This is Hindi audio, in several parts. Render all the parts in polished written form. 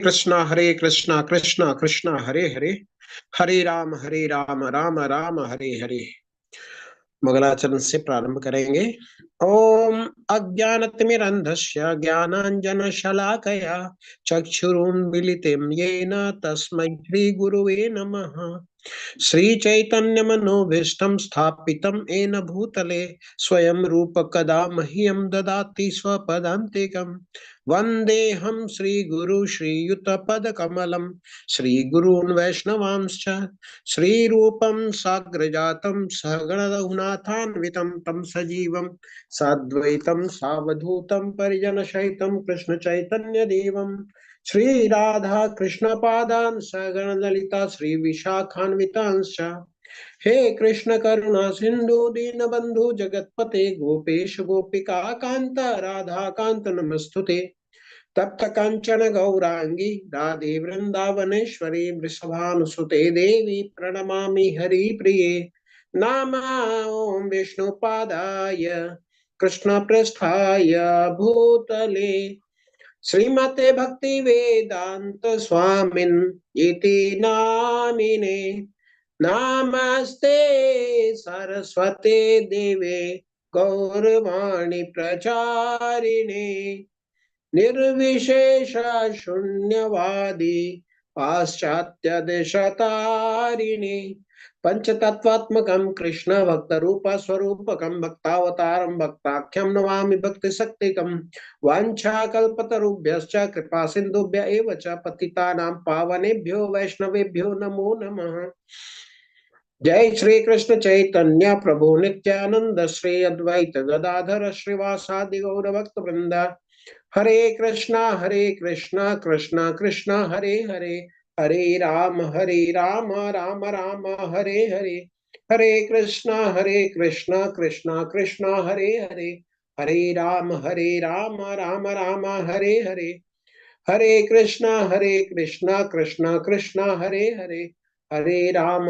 कृष्णा हरे कृष्णा कृष्णा कृष्णा हरे हरे, हरे राम राम राम हरे हरे। मंगलाचरण से प्रारंभ करेंगे। ओम अज्ञानतिमिरन्धस्य ज्ञानाञ्जनशलाकया चक्षुरुन्मीलितं येन तस्मै श्रीगुरुवे नमः। श्रीचैतन्यमनोभीष्टं स्थापितं येन भूतले स्वयं रूप कदा मह्यं ददाति स्वपदान्तिकम्। वन्देऽहं श्रीगुरु श्रीयुतपदकमलं श्रीगुरून् वैष्णवांश्च श्रीरूपं साग्रजातं सहगण रघुनाथान्वितं तं सजीवं साद्वैतं सावधूतं परिजनसहितं कृष्ण चैतन्य देवं श्री राधा कृष्ण पादान सगण ललिता श्री विशाखान्वितांश। हे कृष्ण करुणा सिंधु दीन बंधु जगतपते गोपेश गोपिका कांत राधा कांत नमस्तुते। तप्त कांचन गौरांगी राधे वृंदावनेश्वरी वृषभानुसुते देवी प्रणमामि हरिप्रिये। नाम विष्णुपादाय कृष्ण पृष्ठाय भूतले श्रीमते भक्ति वेदांत स्वामिन इति नामिने। नमस्ते सरस्वते देवे गौरवाणी प्रचारिणे निर्विशेष शून्यवादी पाश्चात्य देशतारिणे पंचतत्वात्मकं कृष्ण भक्त रूप स्वरूपकं भक्तावतारं भक्ताख्यं नमामि भक्ति शक्तिकं। वाञ्छाकल्पतरुभ्यश्च कृपा सिन्धुभ्य एव च पतितानां पावनेभ्यो वैष्णवेभ्यो नमो नमः। जय श्री कृष्ण चैतन्य प्रभु नित्यानंद श्री अद्वैत गदाधर श्रीवासादि गौर भक्त वृंद। हरे कृष्णा कृष्णा कृष्णा हरे हरे, हरे राम राम राम हरे हरे। हरे कृष्णा कृष्णा कृष्णा हरे हरे, हरे राम राम राम हरे हरे। हरे कृष्णा कृष्णा कृष्णा हरे हरे, हरे राम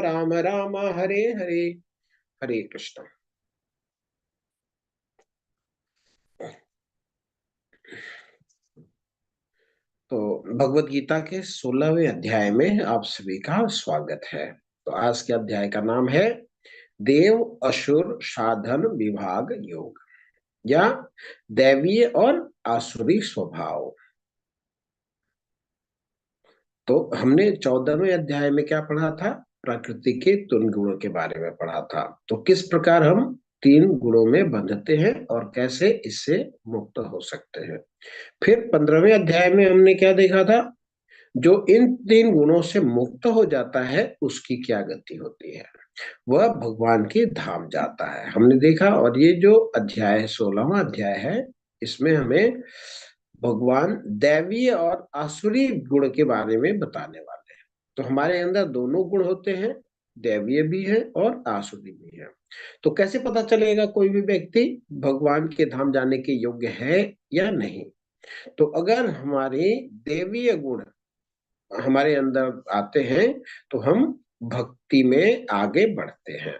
राम राम हरे हरे। हरे कृष्ण। तो भगवत गीता के 16वें अध्याय में आप सभी का स्वागत है। तो आज के अध्याय का नाम है देव असुर साधन विभाग योग या दैवीय और आसुरी स्वभाव। तो हमने 14वें अध्याय में क्या पढ़ा था? प्रकृति के 3 गुणों के बारे में पढ़ा था। तो किस प्रकार हम 3 गुणों में बंधते हैं और कैसे इससे मुक्त हो सकते हैं। फिर 15वें अध्याय में हमने क्या देखा था? जो इन 3 गुणों से मुक्त हो जाता है उसकी क्या गति होती है? वह भगवान के धाम जाता है, हमने देखा। और ये जो अध्याय है 16वां अध्याय है, इसमें हमें भगवान दैवीय और आसुरी गुण के बारे में बताने वाले हैं। तो हमारे अंदर दोनों गुण होते हैं, दैवीय भी है और आसुरी भी है। तो कैसे पता चलेगा कोई भी व्यक्ति भगवान के धाम जाने के योग्य है या नहीं? तो अगर हमारे देवीय गुण हमारे अंदर आते हैं तो हम भक्ति में आगे बढ़ते हैं,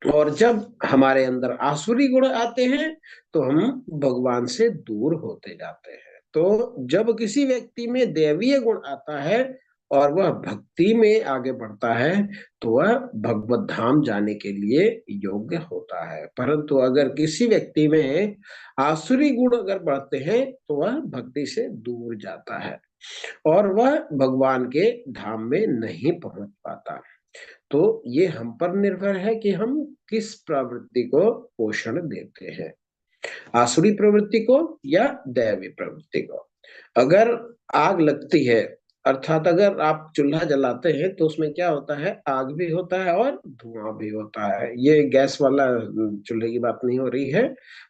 और जब हमारे अंदर आसुरी गुण आते हैं तो हम भगवान से दूर होते जाते हैं। तो जब किसी व्यक्ति में दैवीय गुण आता है और वह भक्ति में आगे बढ़ता है तो वह भगवत धाम जाने के लिए योग्य होता है। परंतु अगर किसी व्यक्ति में आसुरी गुण अगर बढ़ते हैं तो वह भक्ति से दूर जाता है और वह भगवान के धाम में नहीं पहुंच पाता। तो ये हम पर निर्भर है कि हम किस प्रवृत्ति को पोषण देते हैं, आसुरी प्रवृत्ति को या दैवी प्रवृत्ति को। अगर आग लगती है, अर्थात अगर आप चूल्हा जलाते हैं तो उसमें क्या होता है? आग भी होता है और धुआं भी होता है। ये गैस वाला चूल्हे की बात नहीं हो रही है,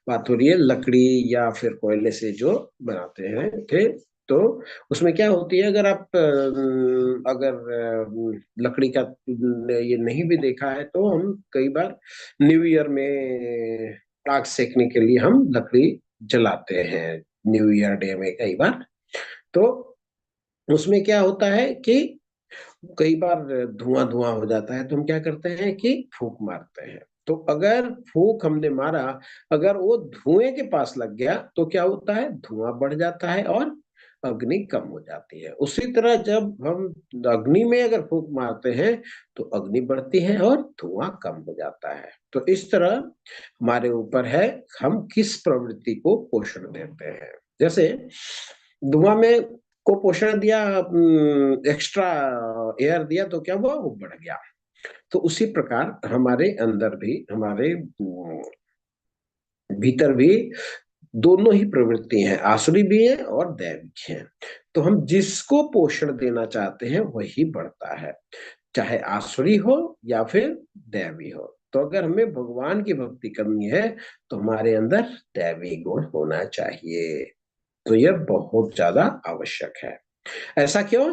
बात हो रही है लकड़ी या फिर कोयले से जो बनाते हैं थे। तो उसमें क्या होती है, अगर आप लकड़ी का ये नहीं भी देखा है तो हम कई बार न्यू ईयर में आग सेकने के लिए हम लकड़ी जलाते हैं, न्यू ईयर डे में कई बार। तो उसमें क्या होता है कि कई बार धुआं धुआं हो जाता है तो हम क्या करते हैं कि फूंक मारते हैं। तो अगर फूंक हमने मारा, अगर वो धुएं के पास लग गया तो क्या होता है? धुआं बढ़ जाता है और अग्नि कम हो जाती है। उसी तरह जब हम अग्नि में अगर फूंक मारते हैं तो अग्नि बढ़ती है और धुआं कम हो जाता है। तो इस तरह हमारे ऊपर है, हम किस प्रवृत्ति को पोषण देते हैं। जैसे धुआं में को पोषण दिया, एक्स्ट्रा एयर दिया तो क्या हुआ, वो बढ़ गया। तो उसी प्रकार हमारे अंदर भी, हमारे भीतर भी दोनों ही प्रवृत्ति हैं, आसुरी भी है और दैविक है। तो हम जिसको पोषण देना चाहते हैं वही बढ़ता है, चाहे आसुरी हो या फिर दैवी हो। तो अगर हमें भगवान की भक्ति करनी है तो हमारे अंदर दैवी गुण होना चाहिए। तो यह बहुत ज्यादा आवश्यक है। ऐसा क्यों?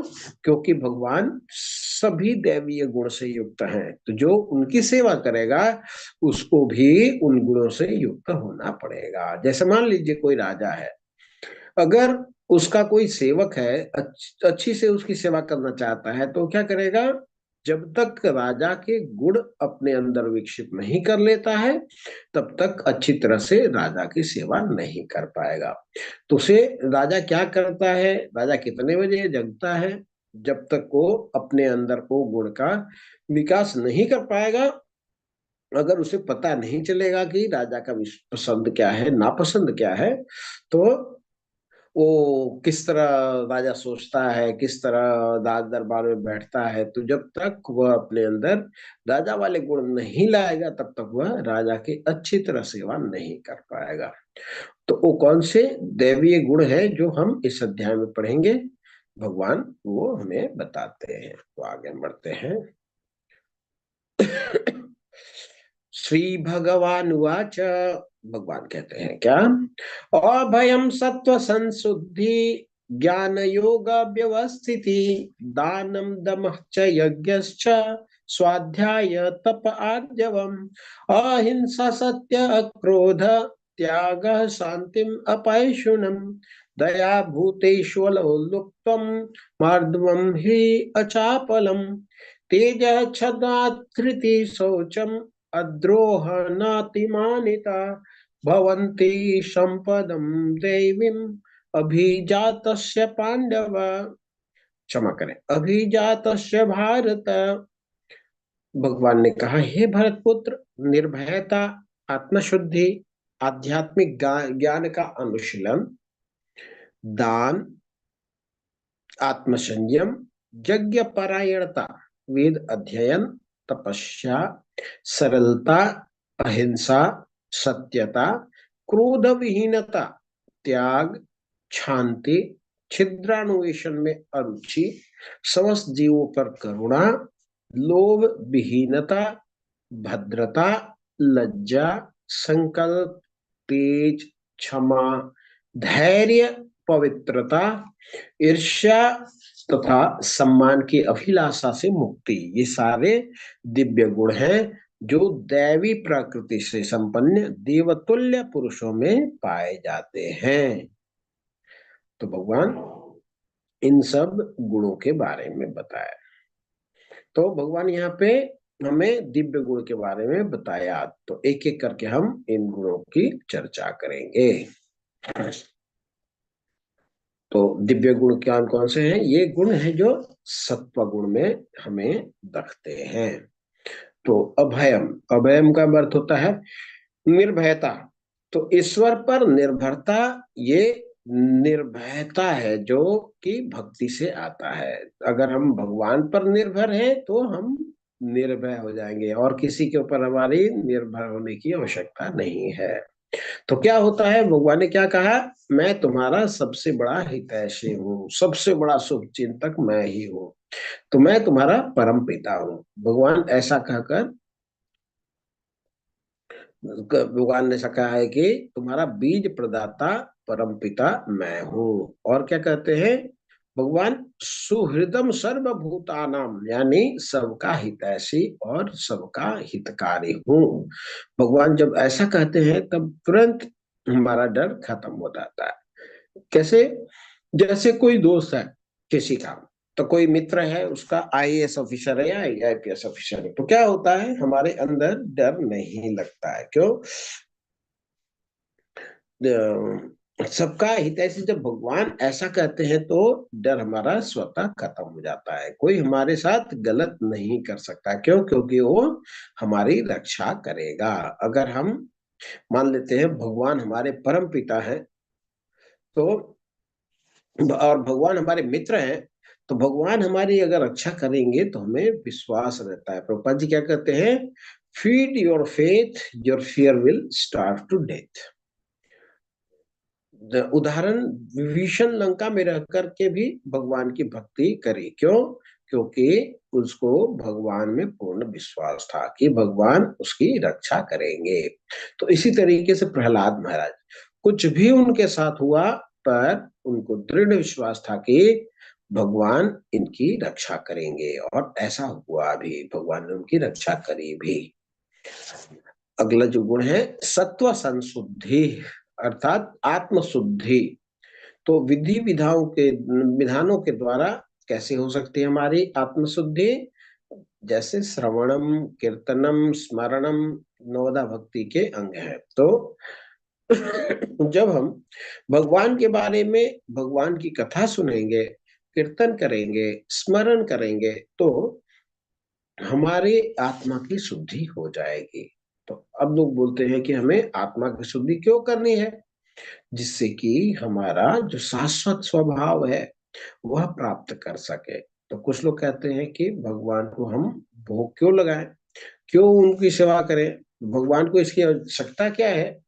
क्योंकि भगवान सभी दैवीय गुण से युक्त हैं, तो जो उनकी सेवा करेगा उसको भी उन गुणों से युक्त होना पड़ेगा। जैसे मान लीजिए कोई राजा है, अगर उसका कोई सेवक है, अच्छी से उसकी सेवा करना चाहता है, तो क्या करेगा? जब तक राजा के गुण अपने अंदर विकसित नहीं कर लेता है तब तक अच्छी तरह से राजा की सेवा नहीं कर पाएगा। तो उसे राजा क्या करता है, राजा कितने बजे जगता है? जब तक वो अपने अंदर को गुण का विकास नहीं कर पाएगा, अगर उसे पता नहीं चलेगा कि राजा का पसंद क्या है, नापसंद क्या है, तो वो किस तरह राजा सोचता है, किस तरह राज दरबार में बैठता है, तो जब तक वह अपने अंदर राजा वाले गुण नहीं लाएगा तब तक वह राजा की अच्छी तरह सेवा नहीं कर पाएगा। तो वो कौन से दैवीय गुण है जो हम इस अध्याय में पढ़ेंगे, भगवान वो हमें बताते हैं। तो आगे बढ़ते हैं। श्री भगवान उवाच, भगवान कहते हैं क्या? अभयम सत्व संशुद्धि ज्ञान योग व्यवस्थिति दानम दमः च यज्ञश्च स्वाध्याय तप आर्जवम अहिंसा सत्य अक्रोध त्याग शांतिम अपैशुनम दया भूतेष्वलोलुप्तम मार्दवम हि अचापलम तेज क्षदात्कृति शौचम अद्रोह नातिमानिता भवन्ति संपदम देवीम अभिजातस्य पांडव, क्षमा करें, अभिजातस्य भारत। भगवान ने कहा, हे भरत पुत्र, निर्भयता, आत्मशुद्धि, आध्यात्मिक ज्ञान का अनुशीलन, दान, आत्मसंयम, यज्ञ परायणता, वेद अध्ययन, तपस्या, सरलता, अहिंसा, सत्यता, क्रोध विहीनता, त्याग, शांति, छिद्रान्वेषण में अरुचि, समस्त जीवों पर करुणा, लोभ विहीनता, भद्रता, लज्जा, संकल्प, तेज, क्षमा, धैर्य, पवित्रता, ईर्ष्या तथा सम्मान की अभिलाषा से मुक्ति, ये सारे दिव्य गुण हैं जो दैवी प्रकृति से संपन्न देवतुल्य पुरुषों में पाए जाते हैं। तो भगवान इन सब गुणों के बारे में बताया। तो भगवान यहाँ पे हमें दिव्य गुण के बारे में बताया, तो एक एक करके हम इन गुणों की चर्चा करेंगे। तो दिव्य गुण कौन कौन से हैं? ये गुण हैं जो सत्व गुण में हमें दिखते हैं। तो अभयम, अभयम का अर्थ होता है निर्भयता। तो ईश्वर पर निर्भरता, ये निर्भयता है जो कि भक्ति से आता है। अगर हम भगवान पर निर्भर हैं तो हम निर्भय हो जाएंगे और किसी के ऊपर हमारी निर्भर होने की आवश्यकता नहीं है। तो क्या होता है, भगवान ने क्या कहा? मैं तुम्हारा सबसे बड़ा हितैषी हूँ, सबसे बड़ा शुभ चिंतक मैं ही हूँ, तो मैं तुम्हारा परम पिता हूँ। भगवान ऐसा कहकर, भगवान ने ऐसा कहा है कि तुम्हारा बीज प्रदाता परम पिता मैं हूँ। और क्या कहते हैं भगवान? सुहृदम सर्वभूतानाम, यानी सबका हितैषी और सबका हितकारी हूँ। भगवान जब ऐसा कहते हैं तब तुरंत हमारा डर खत्म हो जाता है। कैसे? जैसे कोई दोस्त है किसी का, तो कोई मित्र है उसका आईएएस ऑफिसर है या आईपीएस ऑफिसर है, तो क्या होता है, हमारे अंदर डर नहीं लगता है। क्यों? सबका हितैषी जब भगवान ऐसा कहते हैं तो डर हमारा स्वतः खत्म हो जाता है। कोई हमारे साथ गलत नहीं कर सकता। क्यों? क्योंकि वो हमारी रक्षा करेगा। अगर हम मान लेते हैं भगवान हमारे परम पिता हैं, तो और भगवान हमारे मित्र हैं, तो भगवान हमारी अगर रक्षा करेंगे तो हमें विश्वास रहता है। प्रभुपाद जी क्या कहते हैं? Feed your faith, your fear will starve to death. उदाहरण, विभीषण लंका में रह करके भी भगवान की भक्ति करी। क्यों? क्योंकि उसको भगवान में पूर्ण विश्वास था कि भगवान उसकी रक्षा करेंगे। तो इसी तरीके से प्रहलाद महाराज, कुछ भी उनके साथ हुआ पर उनको दृढ़ विश्वास था कि भगवान इनकी रक्षा करेंगे, और ऐसा हुआ भी, भगवान ने उनकी रक्षा करी भी। अगला जो गुण है सत्व संशुद्धि, अर्थात आत्मशुद्धि। तो विधि विधानों के द्वारा कैसे हो सकती है हमारी आत्मशुद्धि? जैसे श्रवणम, कीर्तनम, स्मरणम नवदा भक्ति के अंग है। तो जब हम भगवान के बारे में, भगवान की कथा सुनेंगे, कीर्तन करेंगे, स्मरण करेंगे, तो हमारे आत्मा की शुद्धि हो जाएगी। तो अब लोग बोलते हैं कि हमें आत्मा की शुद्धि क्यों करनी है? जिससे कि हमारा जो शाश्वत स्वभाव है वह प्राप्त कर सके। तो कुछ लोग कहते हैं कि भगवान को हम भोग क्यों लगाएं, क्यों उनकी सेवा करें, भगवान को इसकी आवश्यकता क्या है?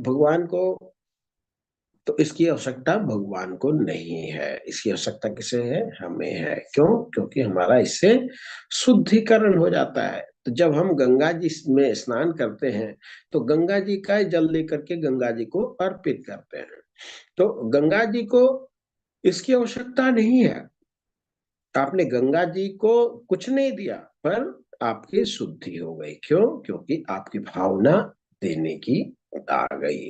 भगवान को, तो इसकी आवश्यकता भगवान को नहीं है, इसकी आवश्यकता किसे है? हमें है। क्यों? क्योंकि हमारा इससे शुद्धिकरण हो जाता है। तो जब हम गंगा जी में स्नान करते हैं तो गंगा जी का जल लेकर के गंगा जी को अर्पित करते हैं। तो गंगा जी को इसकी आवश्यकता नहीं है, आपने गंगा जी को कुछ नहीं दिया, पर आपकी शुद्धि हो गई। क्यों? क्योंकि आपकी भावना देने की आ गई।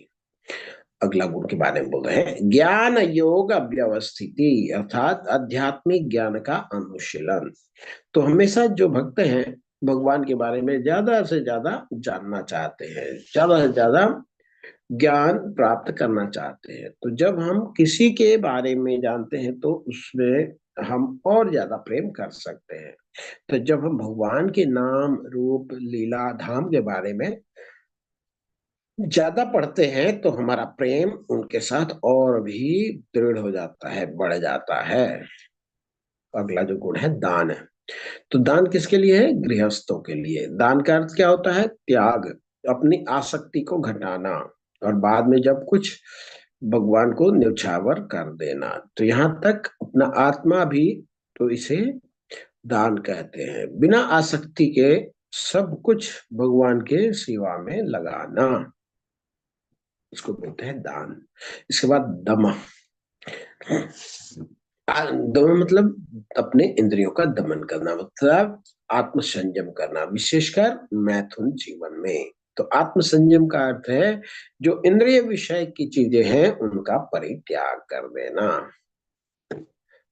अगला गुण के बारे में बोल रहे हैं ज्ञान योग व्यवस्थिति, अर्थात आध्यात्मिक ज्ञान का अनुशीलन। तो हमेशा जो भक्त हैं भगवान के बारे में ज्यादा से ज्यादा जानना चाहते हैं, ज्यादा से ज्यादा ज्ञान प्राप्त करना चाहते हैं। तो जब हम किसी के बारे में जानते हैं तो उसमें हम और ज्यादा प्रेम कर सकते हैं। तो जब हम भगवान के नाम, रूप, लीला, धाम के बारे में ज्यादा पढ़ते हैं तो हमारा प्रेम उनके साथ और भी दृढ़ हो जाता है, बढ़ जाता है। अगला जो गुण है दान है। तो दान किसके लिए है? गृहस्थों के लिए। दान का अर्थ क्या होता है? त्याग, अपनी आसक्ति को घटाना, और बाद में जब कुछ भगवान को न्यौछावर कर देना। तो यहाँ तक अपना आत्मा भी, तो इसे दान कहते हैं। बिना आसक्ति के सब कुछ भगवान के सेवा में लगाना, इसको बोलते हैं दान। इसके बाद दम। दमन मतलब अपने इंद्रियों का दमन करना, मतलब आत्म संयम करना, विशेषकर मैथुन जीवन में। तो आत्म संयम का अर्थ है जो इंद्रिय विषय की चीजें हैं उनका परित्याग कर देना।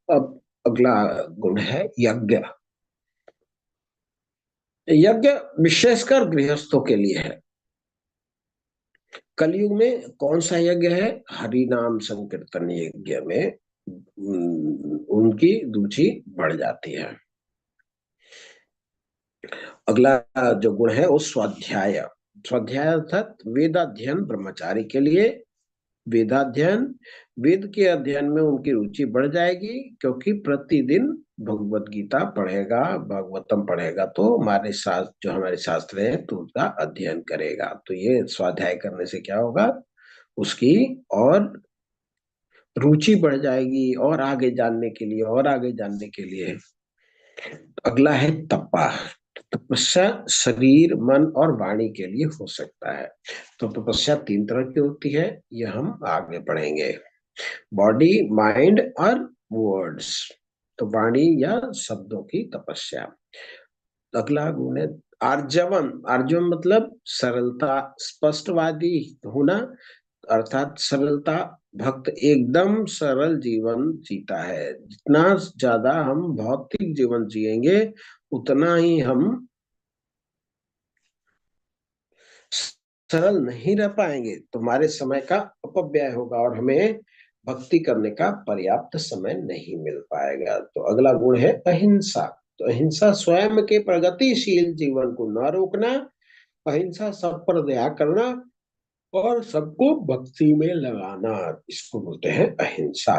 अब अगला गुण है यज्ञ। यज्ञ विशेषकर गृहस्थों के लिए है। कलयुग में कौन सा यज्ञ है? हरि नाम संकीर्तन यज्ञ में उनकी रुचि बढ़ जाती है। अगला जो गुण है वो स्वाध्याय। स्वाध्याय अर्थात वेदाध्ययन ब्रह्मचारी के लिए। वेदाध्ययन, वेद के अध्ययन में उनकी रुचि बढ़ जाएगी, क्योंकि प्रतिदिन भगवत गीता पढ़ेगा, भागवतम पढ़ेगा, तो हमारे शास्त्र, जो हमारे शास्त्र हैं तो उसका अध्ययन करेगा। तो ये स्वाध्याय करने से क्या होगा? उसकी और रुचि बढ़ जाएगी, और आगे जानने के लिए, और आगे जानने के लिए। अगला है तपा। तपस्या शरीर, मन और वाणी के लिए हो सकता है। तो तपस्या तीन तरह की होती है, ये हम आगे पढ़ेंगे। बॉडी, माइंड और वर्ड्स। तो वाणी या शब्दों की तपस्या। अगला गुण है आर्जवम। आर्जवम मतलब सरलता, स्पष्टवादी होना, अर्थात सरलता। भक्त एकदम सरल जीवन जीता है। जितना ज्यादा हम भौतिक जीवन जिएंगे उतना ही हम सरल नहीं रह पाएंगे तो हमारे समय का अपव्यय होगा और हमें भक्ति करने का पर्याप्त समय नहीं मिल पाएगा। तो अगला गुण है अहिंसा। तो अहिंसा स्वयं के प्रगतिशील जीवन को न रोकना, अहिंसा सब पर दया करना और सबको भक्ति में लगाना, इसको बोलते हैं अहिंसा।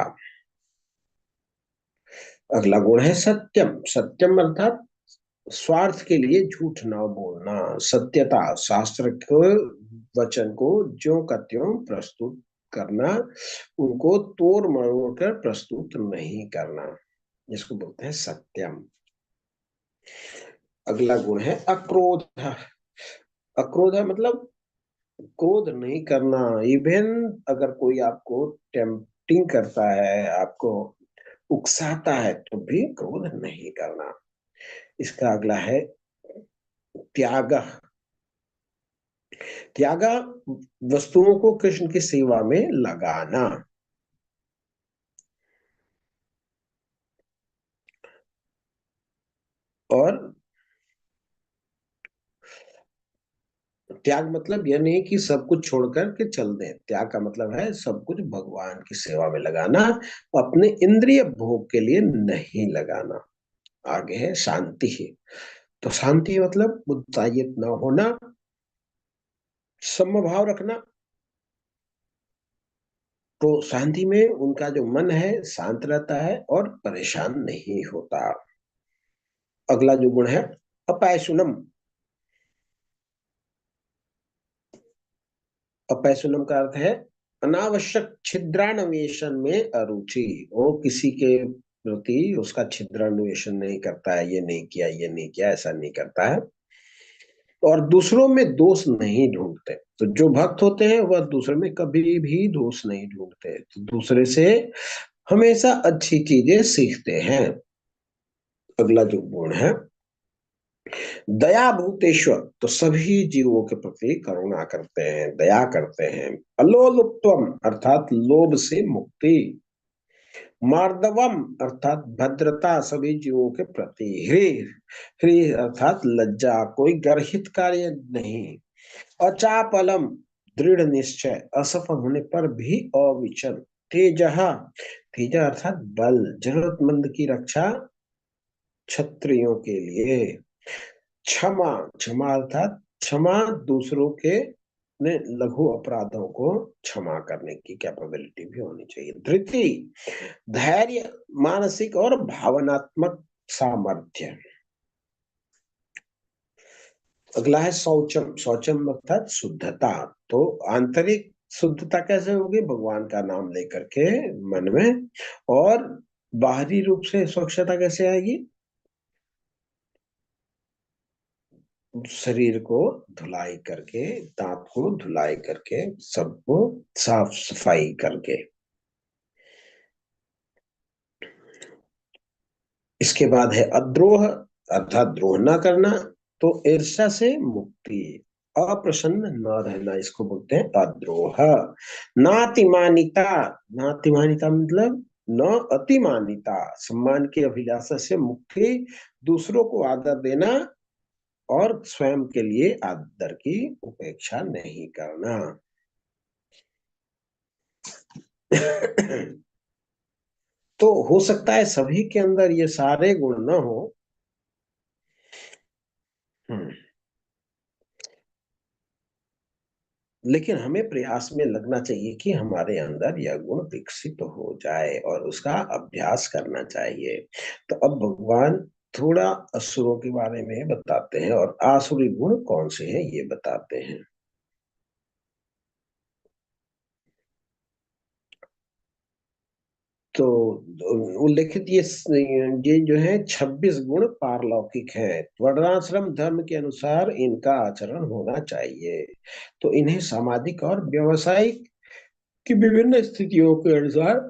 अगला गुण है सत्यम। सत्यम अर्थात स्वार्थ के लिए झूठ ना बोलना, सत्यता, शास्त्र के वचन को ज्यों का त्यों प्रस्तुत करना, उनको तोड़ मरोड़ कर प्रस्तुत नहीं करना, इसको बोलते हैं सत्यम। अगला गुण है अक्रोध। अक्रोध मतलब क्रोध नहीं करना। इवन अगर कोई आपको टेम्पटिंग करता है, आपको उकसाता है, तो भी क्रोध नहीं करना। इसका अगला है त्याग। त्याग वस्तुओं को कृष्ण की सेवा में लगाना। और त्याग मतलब यह नहीं कि सब कुछ छोड़कर के चल दें। त्याग का मतलब है सब कुछ भगवान की सेवा में लगाना, अपने इंद्रिय भोग के लिए नहीं लगाना। आगे है शांति। तो शांति मतलब उत्साहित न होना, समभाव रखना। तो शांति में उनका जो मन है शांत रहता है और परेशान नहीं होता। अगला जो गुण है अपैशुनम। अपैशुनम का अर्थ है अनावश्यक छिद्रान्वेषण में अरुचि। वो किसी के प्रति उसका छिद्रान्वेषण नहीं करता है, ये नहीं किया, ये नहीं किया, ऐसा नहीं करता है। और दूसरों में दोष नहीं ढूंढते। तो जो भक्त होते हैं वह दूसरे में कभी भी दोष नहीं ढूंढते, तो दूसरे से हमेशा अच्छी चीजें सीखते हैं। अगला जो गुण है दया भूतेश्वर। तो सभी जीवों के प्रति करुणा करते हैं, दया करते हैं। अलोलुप्तम अर्थात लोभ से मुक्ति। मार्दवम अर्थात भद्रता सभी जीवों के प्रति। ह्रीर, ह्रीर अर्थात लज्जा, कोई गर्हित कार्य नहीं। अचापलम दृढ़ निश्चय, असफल होने पर भी अविचल। तेजः, तेज अर्थात बल, जरूरतमंद की रक्षा क्षत्रियों के लिए। क्षमा, क्षमा अर्थात क्षमा, दूसरों के ने लघु अपराधों को क्षमा करने की कैपेबिलिटी भी होनी चाहिए। धृति, धैर्य, मानसिक और भावनात्मक सामर्थ्य। अगला है शौचम। शौचम अर्थात शुद्धता। तो आंतरिक शुद्धता कैसे होगी? भगवान का नाम लेकर के मन में। और बाहरी रूप से स्वच्छता कैसे आएगी? शरीर को धुलाई करके, दांत को धुलाई करके, सबको साफ सफाई करके। इसके बाद है अद्रोह अर्थात द्रोह न करना। तो ईर्ष्या से मुक्ति, अप्रसन्न न रहना, इसको बोलते हैं अद्रोह। नातिमानिता, नातिमानिता मतलब न अतिमानिता, सम्मान की अभिलाषा से मुक्ति, दूसरों को आदर देना और स्वयं के लिए आदर की उपेक्षा नहीं करना। तो हो सकता है सभी के अंदर ये सारे गुण न हो। हम्म, लेकिन हमें प्रयास में लगना चाहिए कि हमारे अंदर यह गुण विकसित हो जाए और उसका अभ्यास करना चाहिए। तो अब भगवान थोड़ा असुरों के बारे में बताते हैं और आसुरी गुण कौन से हैं ये बताते हैं। तो उल्लेखित ये जो है 26 गुण पारलौकिक है। वर्णाश्रम धर्म के अनुसार इनका आचरण होना चाहिए। तो इन्हें सामाजिक और व्यवसायिक की विभिन्न स्थितियों के अनुसार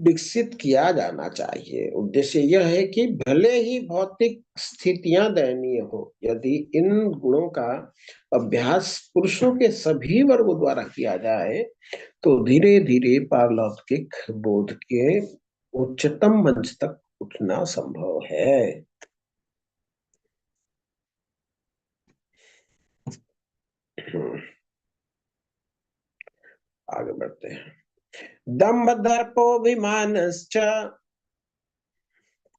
विकसित किया जाना चाहिए। उद्देश्य यह है कि भले ही भौतिक स्थितियां दयनीय हो, यदि इन गुणों का अभ्यास पुरुषों के सभी वर्गों द्वारा किया जाए तो धीरे धीरे पारलौकिक बोध के उच्चतम मंच तक उठना संभव है। हम्म, आगे बढ़ते हैं। दम्भ दर्पोऽभिमानश्च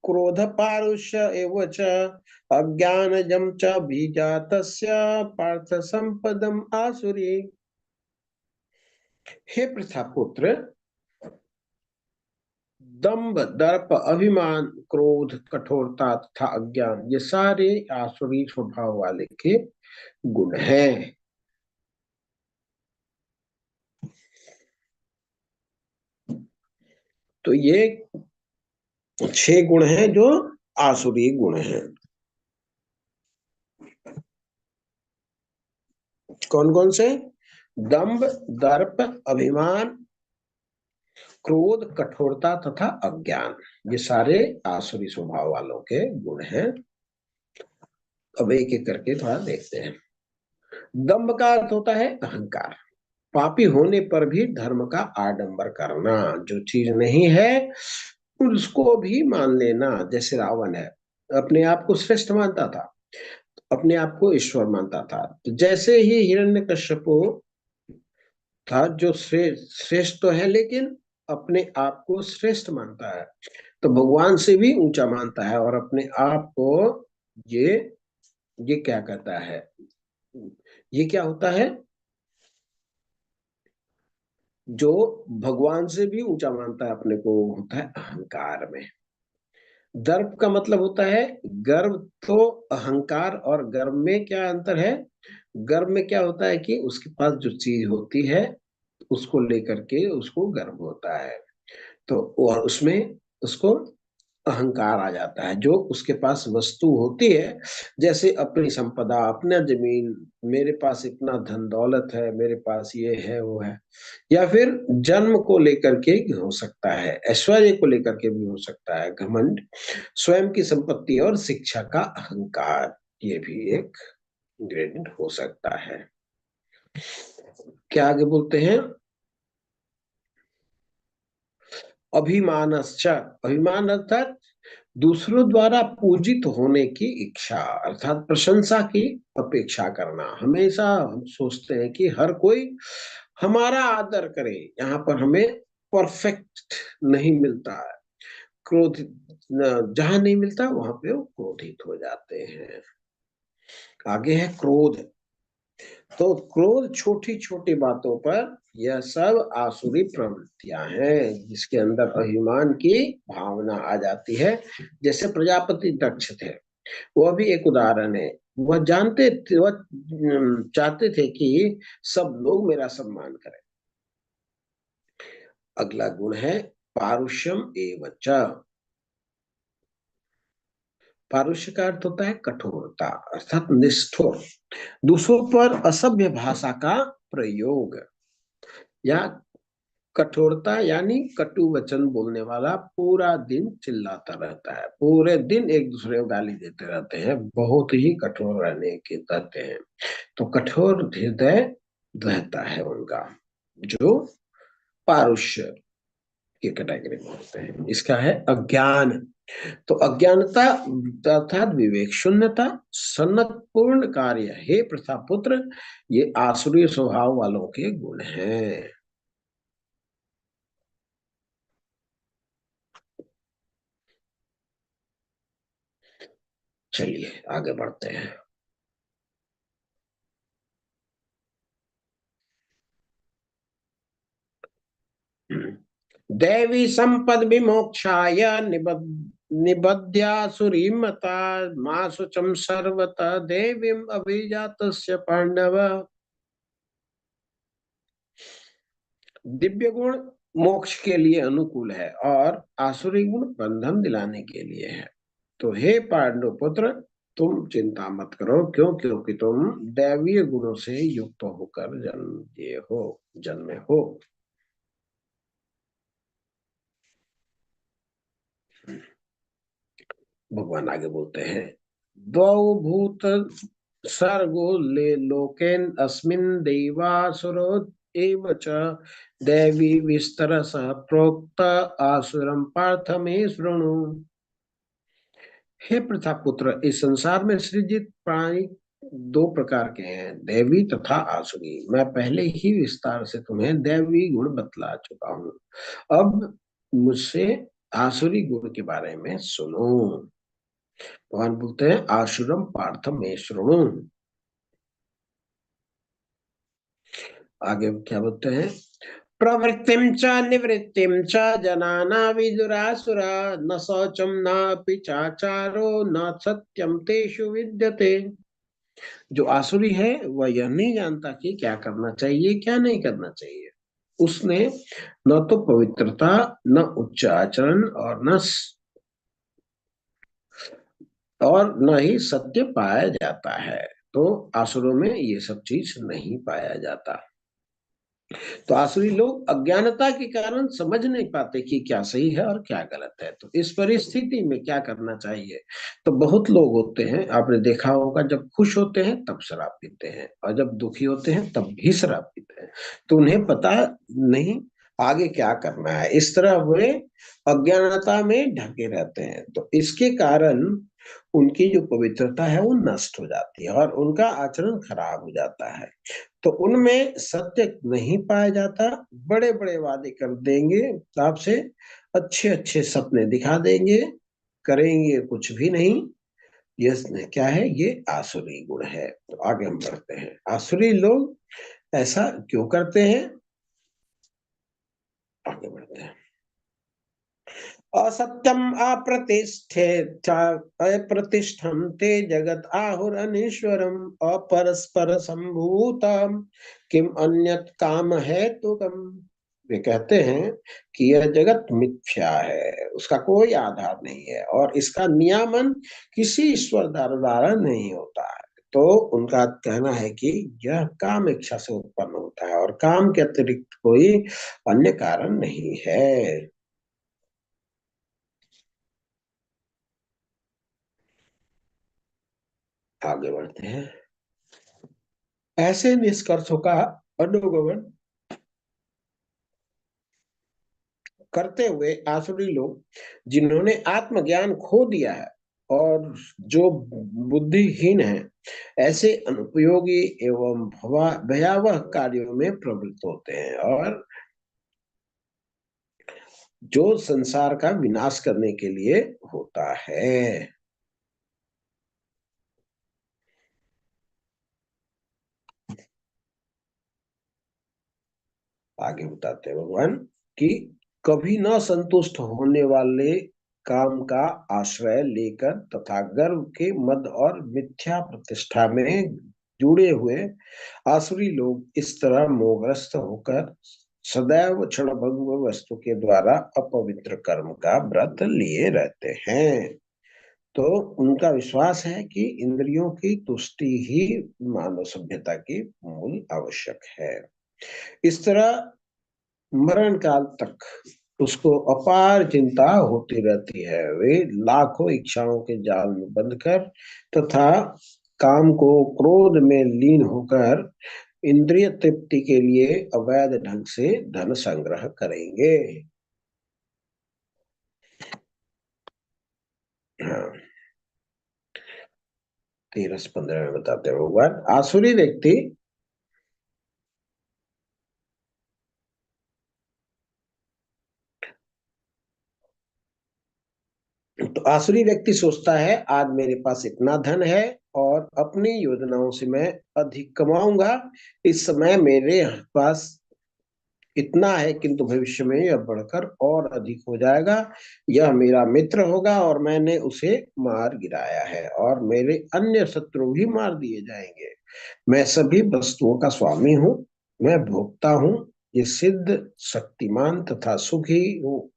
क्रोध पारुष्य एव च अज्ञानजं च बीजातस्य पार्थ संपदम आसुरी। हे प्रथापुत्र, दंभ, दर्प, अभिमान, क्रोध, कठोरता तथा अज्ञान ये सारे आसुरी स्वभाव वाले के गुण हैं। तो ये 6 गुण हैं जो आसुरी गुण हैं। कौन कौन से? दंभ, दर्प, अभिमान, क्रोध, कठोरता तथा अज्ञान ये सारे आसुरी स्वभाव वालों के गुण हैं। अब एक एक करके थोड़ा देखते हैं। दंभ का अर्थ होता है अहंकार। पापी होने पर भी धर्म का आडंबर करना, जो चीज नहीं है उसको भी मान लेना। जैसे रावण है, अपने आप को श्रेष्ठ मानता था, अपने आप को ईश्वर मानता था। तो जैसे ही हिरण्यकश्यप था, जो श्रेष्ठ तो है लेकिन अपने आप को श्रेष्ठ मानता है, तो भगवान से भी ऊंचा मानता है और अपने आप को ये ये क्या कहता है, ये क्या होता है, जो भगवान से भी ऊंचा मानता है अपने को, होता है अहंकार में। दर्प का मतलब होता है गर्व। तो अहंकार और गर्व में क्या अंतर है? गर्व में क्या होता है कि उसके पास जो चीज होती है उसको लेकर के उसको गर्व होता है, तो और उसमें उसको अहंकार आ जाता है। जो उसके पास वस्तु होती है, जैसे अपनी संपदा, अपना जमीन, मेरे पास इतना धन दौलत है, मेरे पास ये है वो है, या फिर जन्म को लेकर के हो सकता है, ऐश्वर्य को लेकर के भी हो सकता है घमंड, स्वयं की संपत्ति और शिक्षा का अहंकार, ये भी एक ग्रेडेड हो सकता है। क्या आगे बोलते हैं? अभिमानश्च, अभिमान अर्थात दूसरों द्वारा पूजित होने की इच्छा, अर्थात प्रशंसा की अपेक्षा करना। हमेशा हम सोचते हैं कि हर कोई हमारा आदर करे। यहाँ पर हमें परफेक्ट नहीं मिलता है। क्रोध जहां नहीं मिलता वहां पे वो क्रोधित हो जाते हैं। आगे है क्रोध। तो क्रोध छोटी छोटी बातों पर, यह सब आसुरी प्रवृत्तियां हैं जिसके अंदर अभिमान की भावना आ जाती है। जैसे प्रजापति दक्ष थे, वह भी एक उदाहरण है। वह जानते थे, वह चाहते थे कि सब लोग मेरा सम्मान करें। अगला गुण है पारुष्यम एवच। पारुष्य का अर्थ होता है कठोरता, अर्थात निष्ठुर, दूसरों पर असभ्य भाषा का प्रयोग, या कठोरता यानी कटु वचन बोलने वाला, पूरा दिन चिल्लाता रहता है, पूरे दिन एक दूसरे को गाली देते रहते हैं, बहुत ही कठोर रहने के रहते हैं। तो कठोर हृदय रहता है उनका, जो पारुष्य की कैटेगरी में होते हैं। इसका है अज्ञान। तो अज्ञानता अर्थात विवेक शून्यता, सन्नतपूर्ण कार्य, हे प्रथापुत्र, ये आसुरी स्वभाव वालों के गुण हैं। चलिए आगे बढ़ते हैं। दैवी संपद विमोक्षाय निबध्यासुरी मता मा शुचम सर्वतः देवीम अभिजातस्य पांडव। दिव्य गुण मोक्ष के लिए अनुकूल है और आसुरी गुण बंधन दिलाने के लिए है। तो हे पांडव पुत्र, तुम चिंता मत करो, क्यों? क्योंकि तुम दैवीय गुणों से युक्त होकर जन्मे हो। भगवान आगे बोलते हैं, द्वौ भूत सर्गो ले लोकेन अस्मिन् देवासुरो एव च दैवी विस्तरसः प्रोक्त आसुरं पार्थ मे शृणु। हे प्रतापुत्र, इस संसार में सृजित प्राणी दो प्रकार के हैं, दैवी तथा आसुरी। मैं पहले ही विस्तार से तुम्हें दैवी गुण बतला चुका हूँ। अब मुझसे आसुरी गुण के बारे में सुनो। भगवान बोलते हैं, आशुरम पार्थ में श्रृणु। आगे क्या बोलते हैं, प्रवृत्तिम च निवृत्तिम च जनाना विदुरासुरा न शौचम न अपि चाचारो न सत्यम तेषु विद्यते। जो आसुरी है वह यह नहीं जानता कि क्या करना चाहिए क्या नहीं करना चाहिए। उसने न तो पवित्रता, न उच्च आचरण, और न ही सत्य पाया जाता है। तो आसुरों में ये सब चीज नहीं पाया जाता। तो आसुरी लोग अज्ञानता के कारण समझ नहीं पाते कि क्या सही है और क्या गलत है। तो इस परिस्थिति में क्या करना चाहिए। तो बहुत लोग होते हैं, आपने देखा होगा, जब खुश होते हैं तब शराब पीते हैं, और जब दुखी होते हैं तब भी शराब पीते हैं। तो उन्हें पता नहीं आगे क्या करना है, इस तरह वे अज्ञानता में ढके रहते हैं। तो इसके कारण उनकी जो पवित्रता है वो नष्ट हो जाती है और उनका आचरण खराब हो जाता है। तो उनमें सत्य नहीं पाया जाता। बड़े बड़े वादे कर देंगे आपसे, अच्छे अच्छे सपने दिखा देंगे, करेंगे कुछ भी नहीं। ये क्या है, ये आसुरी गुण है। तो आगे हम बढ़ते हैं, आसुरी लोग ऐसा क्यों करते हैं। आगे बढ़ते हैं। असत्यम अप्रतिष्ठम ते जगत आहुर अनीश्वरम अपरस्पर संभूतम किम अन्यत काम है तो कम। वे कहते हैं कि यह जगत मिथ्या है, उसका कोई आधार नहीं है, और इसका नियामन किसी ईश्वर द्वारा नहीं होता है। तो उनका कहना है कि यह काम इच्छा से उत्पन्न होता है और काम के अतिरिक्त कोई अन्य कारण नहीं है। आगे बढ़ते हैं। ऐसे निष्कर्षों का अनुगमन करते हुए आसुरी लोग, जिन्होंने आत्मज्ञान खो दिया है और जो बुद्धिहीन है, ऐसे अनुपयोगी एवं भयावह कार्यों में प्रवृत्त होते हैं, और जो संसार का विनाश करने के लिए होता है। आगे बताते हैं भगवान कि कभी न संतुष्ट होने वाले काम का आश्रय लेकर तथा गर्व के मद और मिथ्या प्रतिष्ठा में जुड़े हुए आसुरी लोग इस तरह मोहग्रस्त होकर सदैव क्षणभंग वस्तु के द्वारा अपवित्र कर्म का व्रत लिए रहते हैं। तो उनका विश्वास है कि इंद्रियों की तुष्टि ही मानव सभ्यता की मूल आवश्यक है। इस तरह मरण काल तक उसको अपार चिंता होती रहती है। वे लाखों इच्छाओं के जाल में बंध कर तथा काम को क्रोध में लीन होकर इंद्रिय तृप्ति के लिए अवैध ढंग से धन संग्रह करेंगे। हाँ, 13 से 15 में बताते हैं भगवान, आसुरी व्यक्ति, तो आसुरी व्यक्ति सोचता है आज मेरे पास इतना धन है और अपनी योजनाओं से मैं अधिक कमाऊंगा। इस समय मेरे पास इतना है, किंतु भविष्य में यह बढ़कर और अधिक हो जाएगा। यह मेरा मित्र होगा और मैंने उसे मार गिराया है, और मेरे अन्य शत्रु भी मार दिए जाएंगे। मैं सभी वस्तुओं का स्वामी हूँ, मैं भोक्ता हूँ, ये सिद्ध, शक्तिमान तथा सुखी हूँ।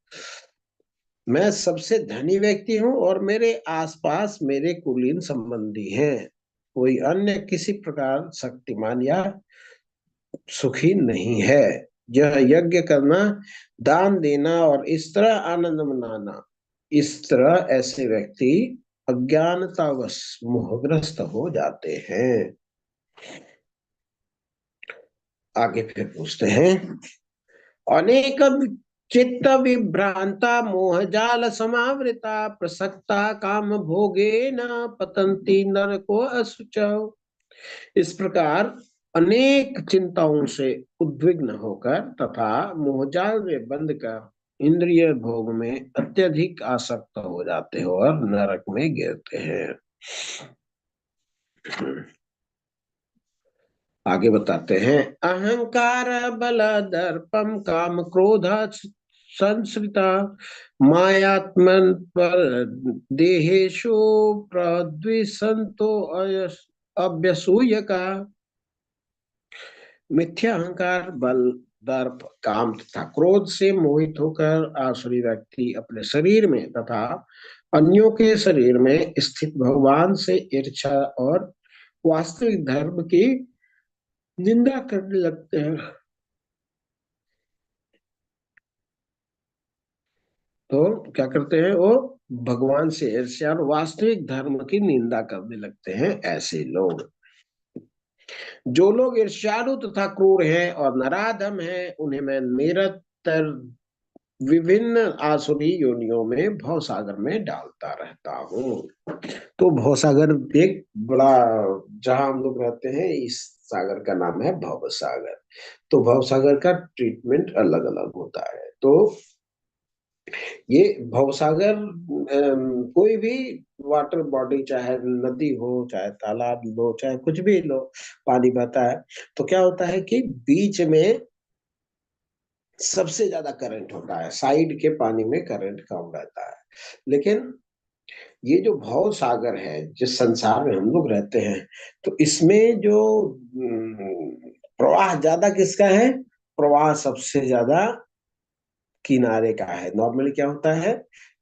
मैं सबसे धनी व्यक्ति हूँ और मेरे आसपास मेरे कुलीन संबंधी हैं। कोई अन्य किसी प्रकार शक्तिमान या सुखी नहीं है। यह यज्ञ करना, दान देना और इस तरह आनंद मनाना, इस तरह ऐसे व्यक्ति अज्ञानतावश मोहग्रस्त हो जाते हैं। आगे फिर पूछते हैं, अनेक चित्त विभ्रांता मोह जाल समावृता प्रसक्ता काम भोगे न पतंती नरको असुचौ। इस प्रकार अनेक चिंताओं से उद्विग्न होकर तथा मोहजाल में बंद कर इंद्रिय भोग में अत्यधिक आसक्त हो जाते हो और नरक में गिरते हैं। आगे बताते हैं, अहंकार बल दर्पम काम क्रोध संश्रिता मायात्मन पर देहेशु प्रद्विसंतो अभ्यसूय का। मिथ्या अहंकार बल दर्प काम तथा क्रोध से मोहित होकर आसुरी व्यक्ति अपने शरीर में तथा अन्यों के शरीर में स्थित भगवान से ईर्ष्या और वास्तविक धर्म की निंदा करने लगते हैं। तो क्या करते हैं वो, भगवान से ईर्ष्या और वास्तविक धर्म की निंदा करने लगते हैं ऐसे लोग। जो लोग ईर्ष्यालु तथा क्रूर हैं और नराधम हैं, उन्हें मैं निरंतर विभिन्न आसुरी योनियों में भवसागर में डालता रहता हूँ। तो भवसागर एक बड़ा, जहां हम लोग रहते हैं, इस सागर का नाम है भवसागर। तो भवसागर का ट्रीटमेंट अलग अलग होता है। तो ये भवसागर कोई भी वाटर बॉडी, चाहे नदी हो, चाहे तालाब लो, चाहे कुछ भी लो, पानी बहता है, तो क्या होता है कि बीच में सबसे ज्यादा करंट होता है, साइड के पानी में करंट कम रहता है। लेकिन ये जो भव सागर है, जिस संसार में हम लोग रहते हैं, तो इसमें जो प्रवाह ज्यादा किसका है? प्रवाह सबसे ज्यादा किनारे का है। नॉर्मली क्या होता है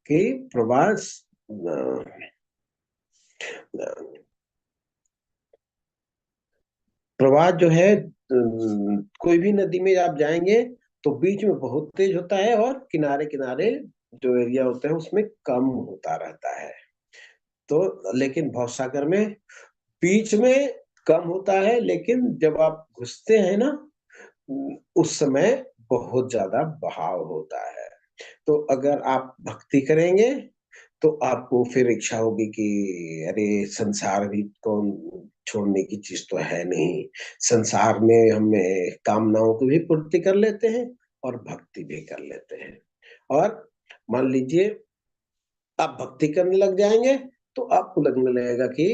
कि प्रवाह प्रवाह जो है, कोई भी नदी में आप जाएंगे तो बीच में बहुत तेज होता है और किनारे किनारे जो एरिया होते हैं उसमें कम होता रहता है। तो लेकिन भवसागर में बीच में कम होता है, लेकिन जब आप घुसते हैं ना, उस समय बहुत ज्यादा बहाव होता है। तो अगर आप भक्ति करेंगे तो आपको फिर इच्छा होगी कि अरे, संसार भी कौन छोड़ने की चीज तो है नहीं। संसार में हमें कामनाओं की भी पूर्ति कर लेते हैं और भक्ति भी कर लेते हैं। और मान लीजिए आप भक्ति करने लग जाएंगे तो आपको लगने लगेगा कि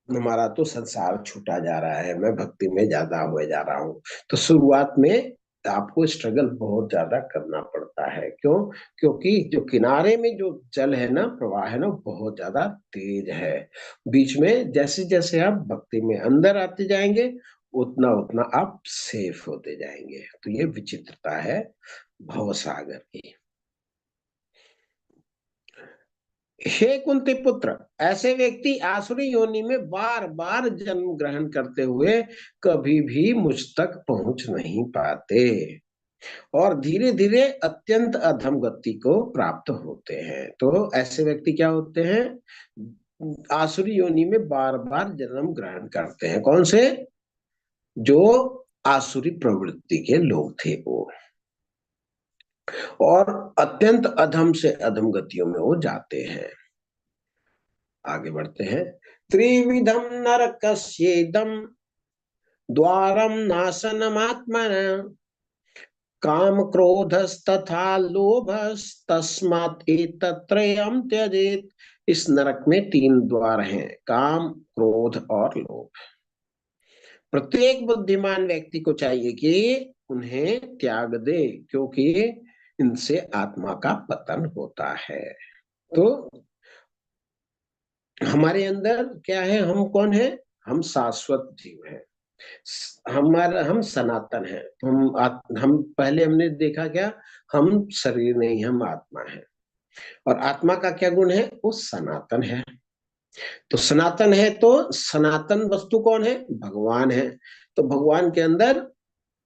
हमारा तो संसार छूटा जा रहा है, मैं भक्ति में ज्यादा हुए जा रहा हूँ। तो शुरुआत में आपको स्ट्रगल बहुत ज्यादा करना पड़ता है। क्यों? क्योंकि जो किनारे में जो जल है ना, प्रवाह है ना, बहुत ज्यादा तेज है। बीच में जैसे जैसे आप भक्ति में अंदर आते जाएंगे, उतना उतना आप सेफ होते जाएंगे। तो ये विचित्रता है भवसागर की। हे कुंती पुत्र, ऐसे व्यक्ति आसुरी योनि में बार बार जन्म ग्रहण करते हुए कभी भी मुझ तक पहुंच नहीं पाते और धीरे धीरे अत्यंत अधम गति को प्राप्त होते हैं। तो ऐसे व्यक्ति क्या होते हैं? आसुरी योनि में बार बार जन्म ग्रहण करते हैं। कौन से? जो आसुरी प्रवृत्ति के लोग थे वो, और अत्यंत अधम से अधम गतियों में वो जाते हैं। आगे बढ़ते हैं। त्रिविधम नरकस्येदम द्वारम नाशनमात्मन काम क्रोधस्तथा लोभस्तस्मात् एतत्त्रयम् त्यजेत। इस नरक में तीन द्वार हैं, काम, क्रोध और लोभ। प्रत्येक बुद्धिमान व्यक्ति को चाहिए कि उन्हें त्याग दे, क्योंकि इनसे आत्मा का पतन होता है। तो हमारे अंदर क्या है? हम कौन है? हम शाश्वत जीव हैं। हमारा हम सनातन है। हम पहले हमने देखा क्या? हम शरीर नहीं, हम आत्मा है। और आत्मा का क्या गुण है? वो सनातन है। तो सनातन है तो सनातन वस्तु कौन है? भगवान है। तो भगवान के अंदर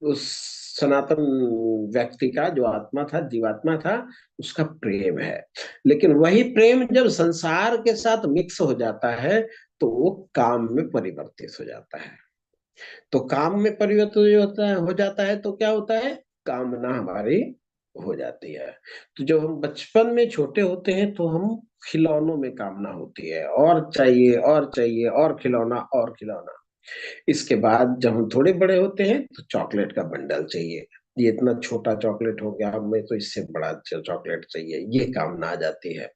उस सनातन व्यक्ति का जो आत्मा था, जीवात्मा था, उसका प्रेम है। लेकिन वही प्रेम जब संसार के साथ मिक्स हो जाता है तो वो काम में परिवर्तित हो जाता है। तो काम में परिवर्तन जो होता है, हो जाता है, तो क्या होता है? कामना हमारी हो जाती है। तो जब हम बचपन में छोटे होते हैं तो हम खिलौनों में कामना होती है, और चाहिए और चाहिए और खिलौना और खिलौना। इसके बाद जब हम थोड़े बड़े होते हैं तो चॉकलेट का बंडल चाहिए। ये इतना छोटा चॉकलेट हो गया, हमें तो इससे बड़ा चॉकलेट चाहिए, ये कामना आ जाती है।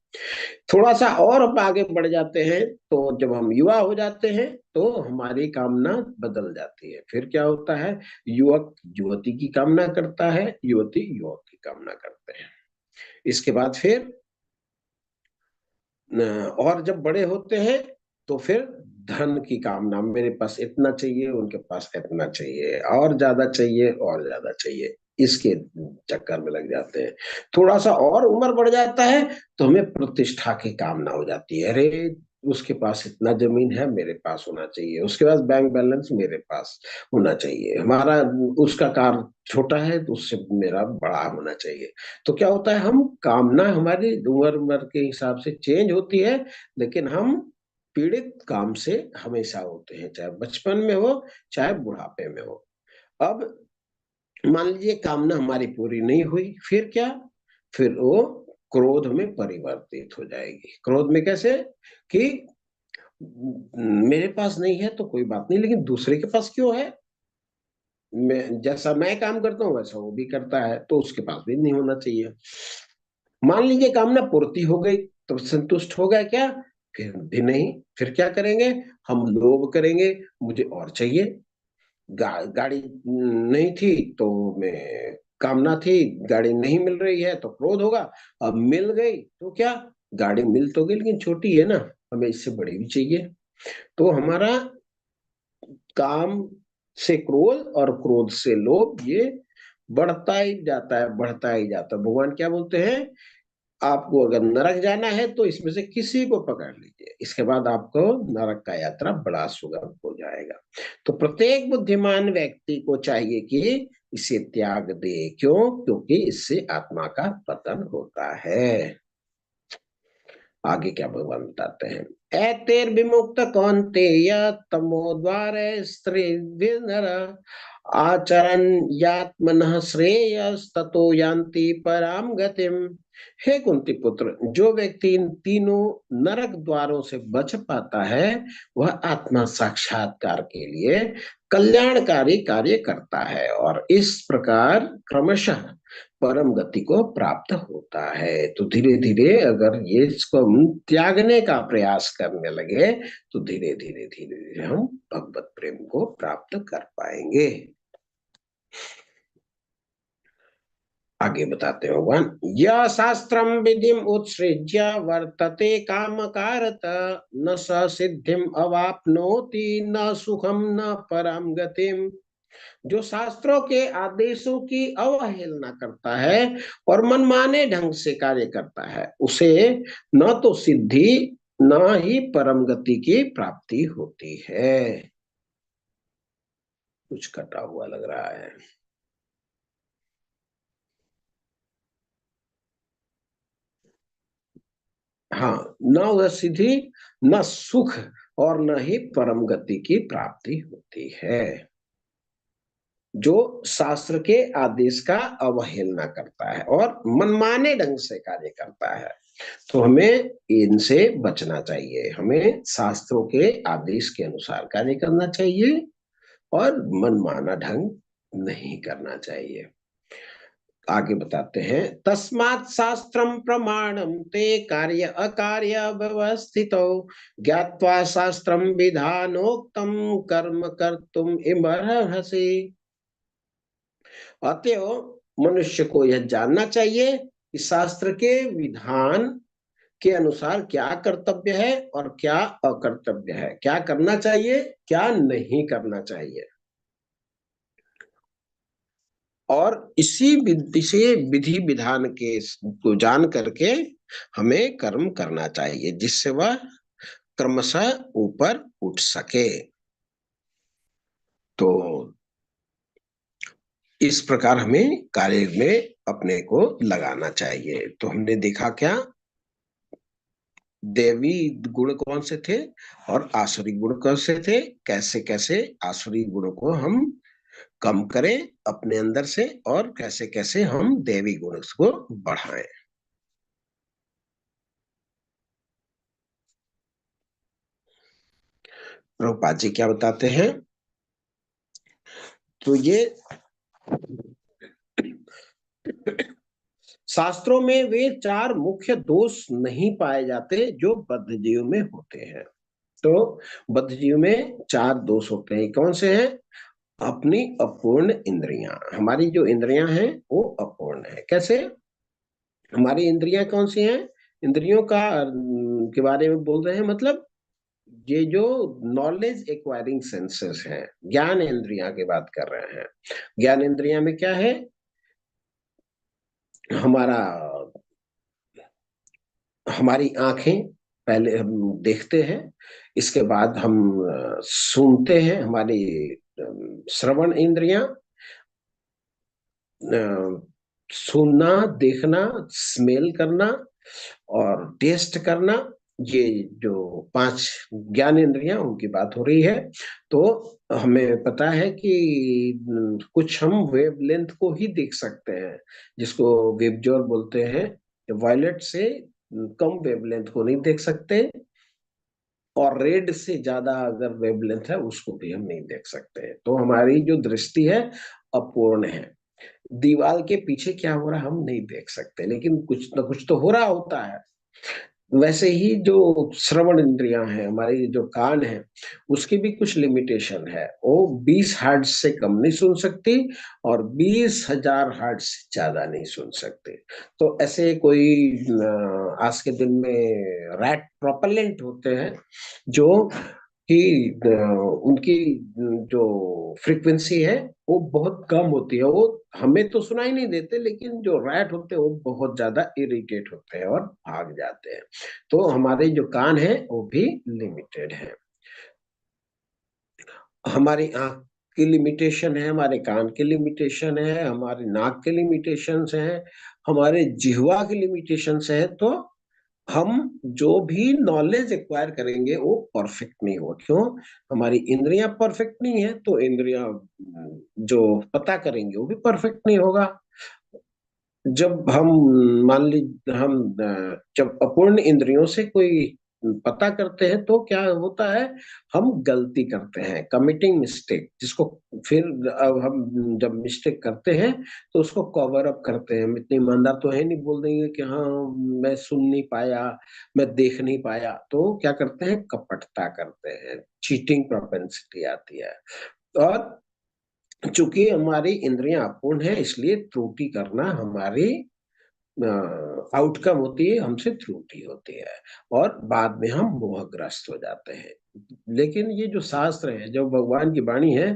थोड़ा सा और हम आगे बढ़ जाते हैं, तो जब हम युवा हो जाते हैं तो हमारी कामना बदल जाती है। फिर क्या होता है, युवक युवती की कामना करता है, युवती युवक की कामना करते हैं। इसके बाद फिर और जब बड़े होते हैं तो फिर धन की कामना, मेरे पास इतना चाहिए, उनके पास इतना चाहिए, और ज्यादा चाहिए और ज्यादा चाहिए, इसके चक्कर में लग जाते हैं। थोड़ा सा और उम्र बढ़ जाता है तो हमें प्रतिष्ठा की कामना हो जाती है। अरे, उसके पास इतना जमीन है, मेरे पास होना चाहिए, उसके पास बैंक बैलेंस, मेरे पास होना चाहिए, हमारा उसका कार छोटा है तो उससे मेरा बड़ा होना चाहिए। तो क्या होता है, हम कामना हमारी उम्र उम्र के हिसाब से चेंज होती है, लेकिन हम पीड़ित काम से हमेशा होते हैं, चाहे बचपन में हो चाहे बुढ़ापे में हो। अब मान लीजिए कामना हमारी पूरी नहीं हुई, फिर क्या, फिर वो क्रोध में परिवर्तित हो जाएगी। क्रोध में कैसे, कि मेरे पास नहीं है तो कोई बात नहीं, लेकिन दूसरे के पास क्यों है, मैं जैसा मैं काम करता हूँ वैसा वो भी करता है, तो उसके पास भी नहीं होना चाहिए। मान लीजिए कामना पूर्ति हो गई, तो संतुष्ट हो गए क्या, फिर भी नहीं। फिर क्या करेंगे, हम लोभ करेंगे, मुझे और चाहिए। गाड़ी नहीं थी तो मैं, कामना थी, गाड़ी नहीं मिल रही है तो क्रोध होगा। अब मिल गई तो क्या, गाड़ी मिल तो गई लेकिन छोटी है ना, हमें इससे बड़ी भी चाहिए। तो हमारा काम से क्रोध और क्रोध से लोभ, ये बढ़ता ही जाता है, बढ़ता ही जाता है। भगवान क्या बोलते हैं, आपको अगर नरक जाना है तो इसमें से किसी को पकड़ लीजिए, इसके बाद आपको नरक का यात्रा बड़ा सुगम हो जाएगा। तो प्रत्येक बुद्धिमान व्यक्ति को चाहिए कि इसे त्याग दे। क्यों, क्योंकि इससे आत्मा का पतन होता है। आगे क्या भगवान बताते हैं, एतेर विमुक्त कौन्तेय तमो द्वार स्त्री नर आचरण यात्मनः श्रेयस्ततो यान्ति पराम गतिम। हे कुंती पुत्र, जो व्यक्ति इन तीनों नरक द्वारों से बच पाता है, वह आत्मा साक्षात्कार के लिए कल्याणकारी कार्य करता है और इस प्रकार क्रमशः परम गति को प्राप्त होता है। तो धीरे धीरे अगर ये इसको हम त्यागने का प्रयास करने लगे तो धीरे धीरे धीरे धीरे हम भगवत प्रेम को प्राप्त कर पाएंगे। आगे बताते हैं भगवान, यह शास्त्रम विधिम उत्सृज्य वर्तते काम कारत न स सिद्धिम अवाप्नोति न सुखम न परम गतिम। जो शास्त्रों के आदेशों की अवहेलना करता है और मनमाने ढंग से कार्य करता है, उसे न तो सिद्धि न ही परम गति की प्राप्ति होती है। कुछ कटा हुआ लग रहा है। हाँ, न वह सिद्धि, न सुख, और न ही परम गति की प्राप्ति होती है। जो शास्त्र के आदेश का अवहेलना करता है और मनमाने ढंग से कार्य करता है, तो हमें इनसे बचना चाहिए। हमें शास्त्रों के आदेश के अनुसार कार्य करना चाहिए और मनमाना ढंग नहीं करना चाहिए। आगे बताते हैं, तस्मात् शास्त्रम प्रमाणम ते कार्य अकार्य व्यवस्थितो ज्ञात्वा शास्त्रम विधानोक्तम कर्म कर्तुम इमर्हसि। अतएव मनुष्य को यह जानना चाहिए कि शास्त्र के विधान के अनुसार क्या कर्तव्य है और क्या अकर्तव्य है, क्या करना चाहिए, क्या नहीं करना चाहिए। और इसी विधि विधान के को जान करके हमें कर्म करना चाहिए, जिससे वह क्रमशः ऊपर उठ सके। तो इस प्रकार हमें कार्य में अपने को लगाना चाहिए। तो हमने देखा क्या, देवी गुण कौन से थे और आसुरी गुण कौन से थे, कैसे कैसे आसुरी गुणों को हम कम करें अपने अंदर से, और कैसे कैसे हम देवी गुण को बढ़ाएं। प्रभुपाद जी क्या बताते हैं, तो ये शास्त्रों में वे चार मुख्य दोष नहीं पाए जाते जो बद्ध जीव में होते हैं। तो बद्ध जीव में चार दोष होते हैं, कौन से हैं? अपनी अपूर्ण इंद्रियां, हमारी जो इंद्रियां हैं वो अपूर्ण है। कैसे? हमारी इंद्रियां कौन सी हैं? इंद्रियों का के बारे में बोल रहे हैं, मतलब ये जो नॉलेज एक्वायरिंग सेंसेस हैं, ज्ञान इंद्रियां की बात कर रहे हैं। ज्ञान इंद्रियां में क्या है? हमारा हमारी आंखें, पहले हम देखते हैं, इसके बाद हम सुनते हैं, हमारी श्रवण इंद्रियां, सुनना, देखना, स्मेल करना और टेस्ट करना, ये जो पांच ज्ञान इंद्रियां उनकी बात हो रही है। तो हमें पता है कि कुछ हम वेवलेंथ को ही देख सकते हैं, जिसको वेबजोर बोलते हैं। वायलेट से कम वेवलेंथ को नहीं देख सकते, और रेड से ज्यादा अगर वेवलेंथ है उसको भी हम नहीं देख सकते। तो हमारी जो दृष्टि है अपूर्ण है। दीवार के पीछे क्या हो रहा है हम नहीं देख सकते, लेकिन कुछ ना कुछ तो हो रहा होता है। वैसे ही जो श्रवण इंद्रियां हैं, हमारी जो कान है, उसकी भी कुछ लिमिटेशन है। वो 20 हर्ट्ज से कम नहीं सुन सकती और 20,000 हर्ट्ज से ज्यादा नहीं सुन सकते। तो ऐसे कोई आज के दिन में रैट प्रोपेलेंट होते हैं जो कि उनकी जो फ्रीक्वेंसी है वो बहुत कम होती है। वो हमें तो सुनाई नहीं देते, लेकिन जो रैट होते हैं वो बहुत ज्यादा इरिटेट होते हैं और भाग जाते हैं। तो हमारे जो कान है वो भी लिमिटेड है। हमारी आंख की लिमिटेशन है, हमारे कान की लिमिटेशन है, हमारे नाक के लिमिटेशंस हैं, हमारे जिह्वा की लिमिटेशंस है। तो हम जो भी नॉलेज एक्वायर करेंगे वो परफेक्ट नहीं होगा। क्यों? हमारी इंद्रियां परफेक्ट नहीं है, तो इंद्रियां जो पता करेंगे वो भी परफेक्ट नहीं होगा। जब हम मान लीजिए हम जब अपूर्ण इंद्रियों से कोई पता करते हैं तो क्या होता है? हम गलती करते हैं, कमिटिंग मिस्टेक, जिसको फिर अब हम जब मिस्टेक करते हैं तो उसको कवर अप करते हैं। हम इतने ईमानदार तो है नहीं, बोल देंगे कि हाँ मैं सुन नहीं पाया, मैं देख नहीं पाया। तो क्या करते हैं? कपटता करते हैं, चीटिंग प्रोपेंसिटी आती है। और चूंकि हमारी इंद्रियां अपूर्ण है, इसलिए त्रुटि करना हमारी आउटकम होती है, हमसे त्रुटि होती है और बाद में हम मोहग्रस्त हो जाते हैं। लेकिन ये जो शास्त्र है, जो भगवान की वाणी है,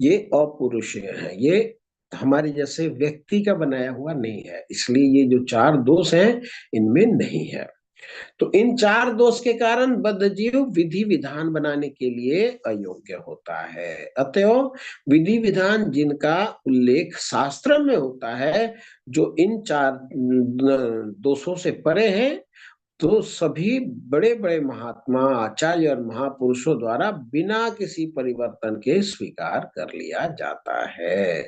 ये अपौरुषेय है। ये हमारे जैसे व्यक्ति का बनाया हुआ नहीं है, इसलिए ये जो चार दोष हैं इनमें नहीं है। तो इन चार दोष के कारण बद्ध जीव विधि विधान बनाने के लिए अयोग्य होता है। अतएव विधि विधान जिनका उल्लेख शास्त्र में होता है, जो इन चार दोषों से परे हैं, तो सभी बड़े बड़े महात्मा, आचार्य और महापुरुषों द्वारा बिना किसी परिवर्तन के स्वीकार कर लिया जाता है।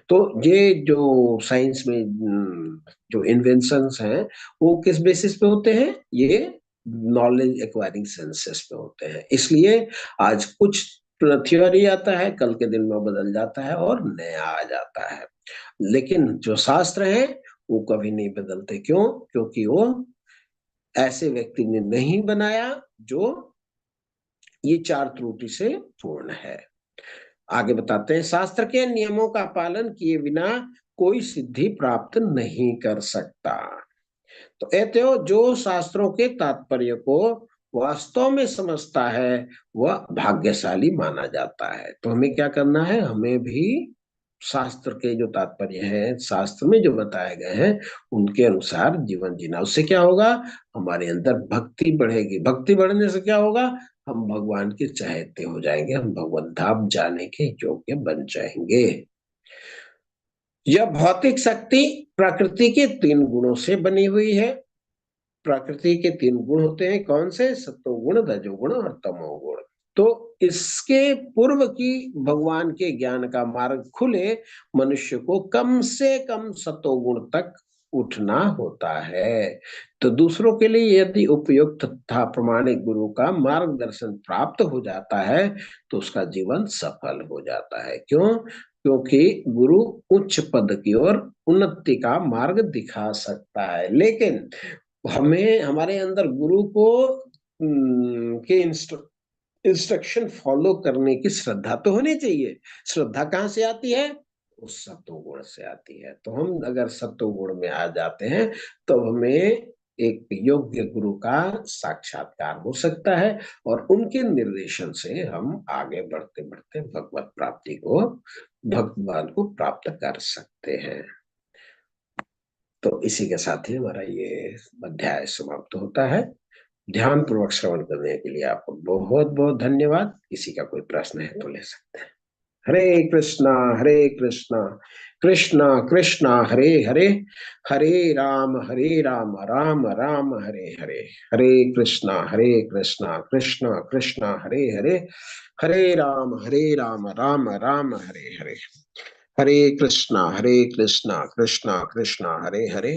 तो ये जो साइंस में जो इन्वेंशंस हैं वो किस बेसिस पे होते हैं? ये नॉलेज एक्वायरिंग सेंसेस पे होते हैं। इसलिए आज कुछ थ्योरी आता है, कल के दिन में बदल जाता है और नया आ जाता है। लेकिन जो शास्त्र है वो कभी नहीं बदलते। क्यों? क्योंकि वो ऐसे व्यक्ति ने नहीं बनाया जो ये चार त्रुटि से पूर्ण है। आगे बताते हैं, शास्त्र के नियमों का पालन किए बिना कोई सिद्धि प्राप्त नहीं कर सकता। तो अतएव जो शास्त्रों के तात्पर्य को वास्तव में समझता है वह भाग्यशाली माना जाता है। तो हमें क्या करना है? हमें भी शास्त्र के जो तात्पर्य है, शास्त्र में जो बताए गए हैं, उनके अनुसार जीवन जीना। उससे क्या होगा? हमारे अंदर भक्ति बढ़ेगी। भक्ति बढ़ने से क्या होगा? हम भगवान के चाहते हो जाएंगे, हम भगवत धाम जाने के योग्य बन जाएंगे। यह भौतिक शक्ति प्रकृति के तीन गुणों से बनी हुई है। प्रकृति के तीन गुण होते हैं, कौन से? सत्वगुण, रजोगुण और तमोगुण। तो इसके पूर्व की भगवान के ज्ञान का मार्ग खुले, मनुष्य को कम से कम सत्वगुण तक उठना होता है। तो दूसरों के लिए यदि उपयुक्त तथा प्रमाणिक गुरु का मार्गदर्शन प्राप्त हो जाता है तो उसका जीवन सफल हो जाता है। क्यों? क्योंकि गुरु उच्च पद की ओर उन्नति का मार्ग दिखा सकता है, लेकिन हमें हमारे अंदर गुरु को के इंस्ट्रक्शन फॉलो करने की श्रद्धा तो होनी चाहिए। श्रद्धा कहाँ से आती है? उस सत्वगुण से आती है। तो हम अगर सत्वगुण में आ जाते हैं तो हमें एक योग्य गुरु का साक्षात्कार हो सकता है और उनके निर्देशन से हम आगे बढ़ते बढ़ते भगवत प्राप्ति को, भगवान को प्राप्त कर सकते हैं। तो इसी के साथ ही हमारा ये अध्याय समाप्त होता है। ध्यान पूर्वक श्रवण करने के लिए आपको बहुत बहुत धन्यवाद। किसी का कोई प्रश्न है तो ले सकते हैं। हरे कृष्णा कृष्णा कृष्णा हरे हरे, हरे राम राम राम हरे हरे, हरे कृष्णा कृष्णा कृष्णा हरे हरे, हरे राम राम राम हरे हरे, हरे कृष्णा कृष्णा कृष्णा हरे हरे,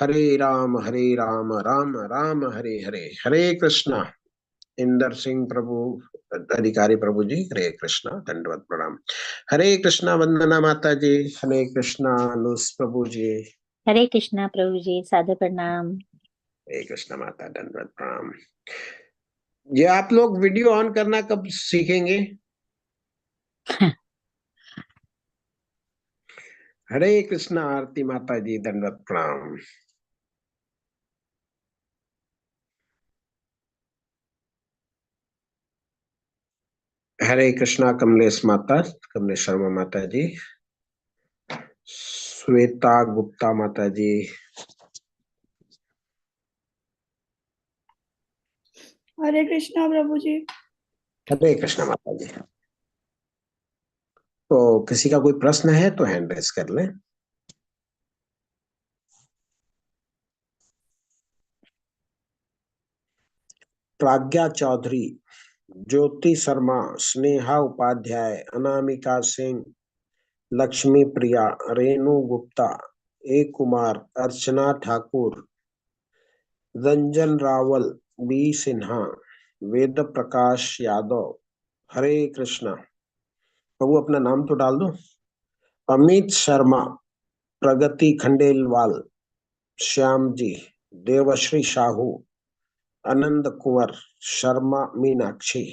हरे राम राम राम हरे हरे। हरे कृष्णा। इंदर सिंह प्रभु, अधिकारी प्रभु जी, हरे कृष्णा, दंडवत प्रणाम। हरे कृष्णा वंदना माता जी, हरे कृष्णा अनुस प्रभु जी, हरे कृष्णा प्रभु जी, सादर प्रणाम। हरे कृष्णा माता, दंडवत प्रणाम। ये आप लोग वीडियो ऑन करना कब सीखेंगे? हरे कृष्णा आरती माता जी, दंडवत प्रणाम। हरे कृष्णा कमलेश माता, कमलेश शर्मा माता जी, श्वेता गुप्ता माता जी, हरे कृष्णा प्रभु जी। हरे कृष्णा माता जी। तो किसी का कोई प्रश्न है तो हैंड रेस कर लें। प्राज्ञा चौधरी, ज्योति शर्मा, स्नेहा उपाध्याय, अनामिका सिंह, लक्ष्मी प्रिया, रेणु गुप्ता, ए कुमार, अर्चना ठाकुर, रंजन रावल, बी सिन्हा, वेद प्रकाश यादव। हरे कृष्णा। प्रभु अपना नाम तो डाल दो। अमित शर्मा, प्रगति खंडेलवाल, श्याम जी, देवश्री साहू, आनंद कुंवर, शर्मा मीनाक्षी,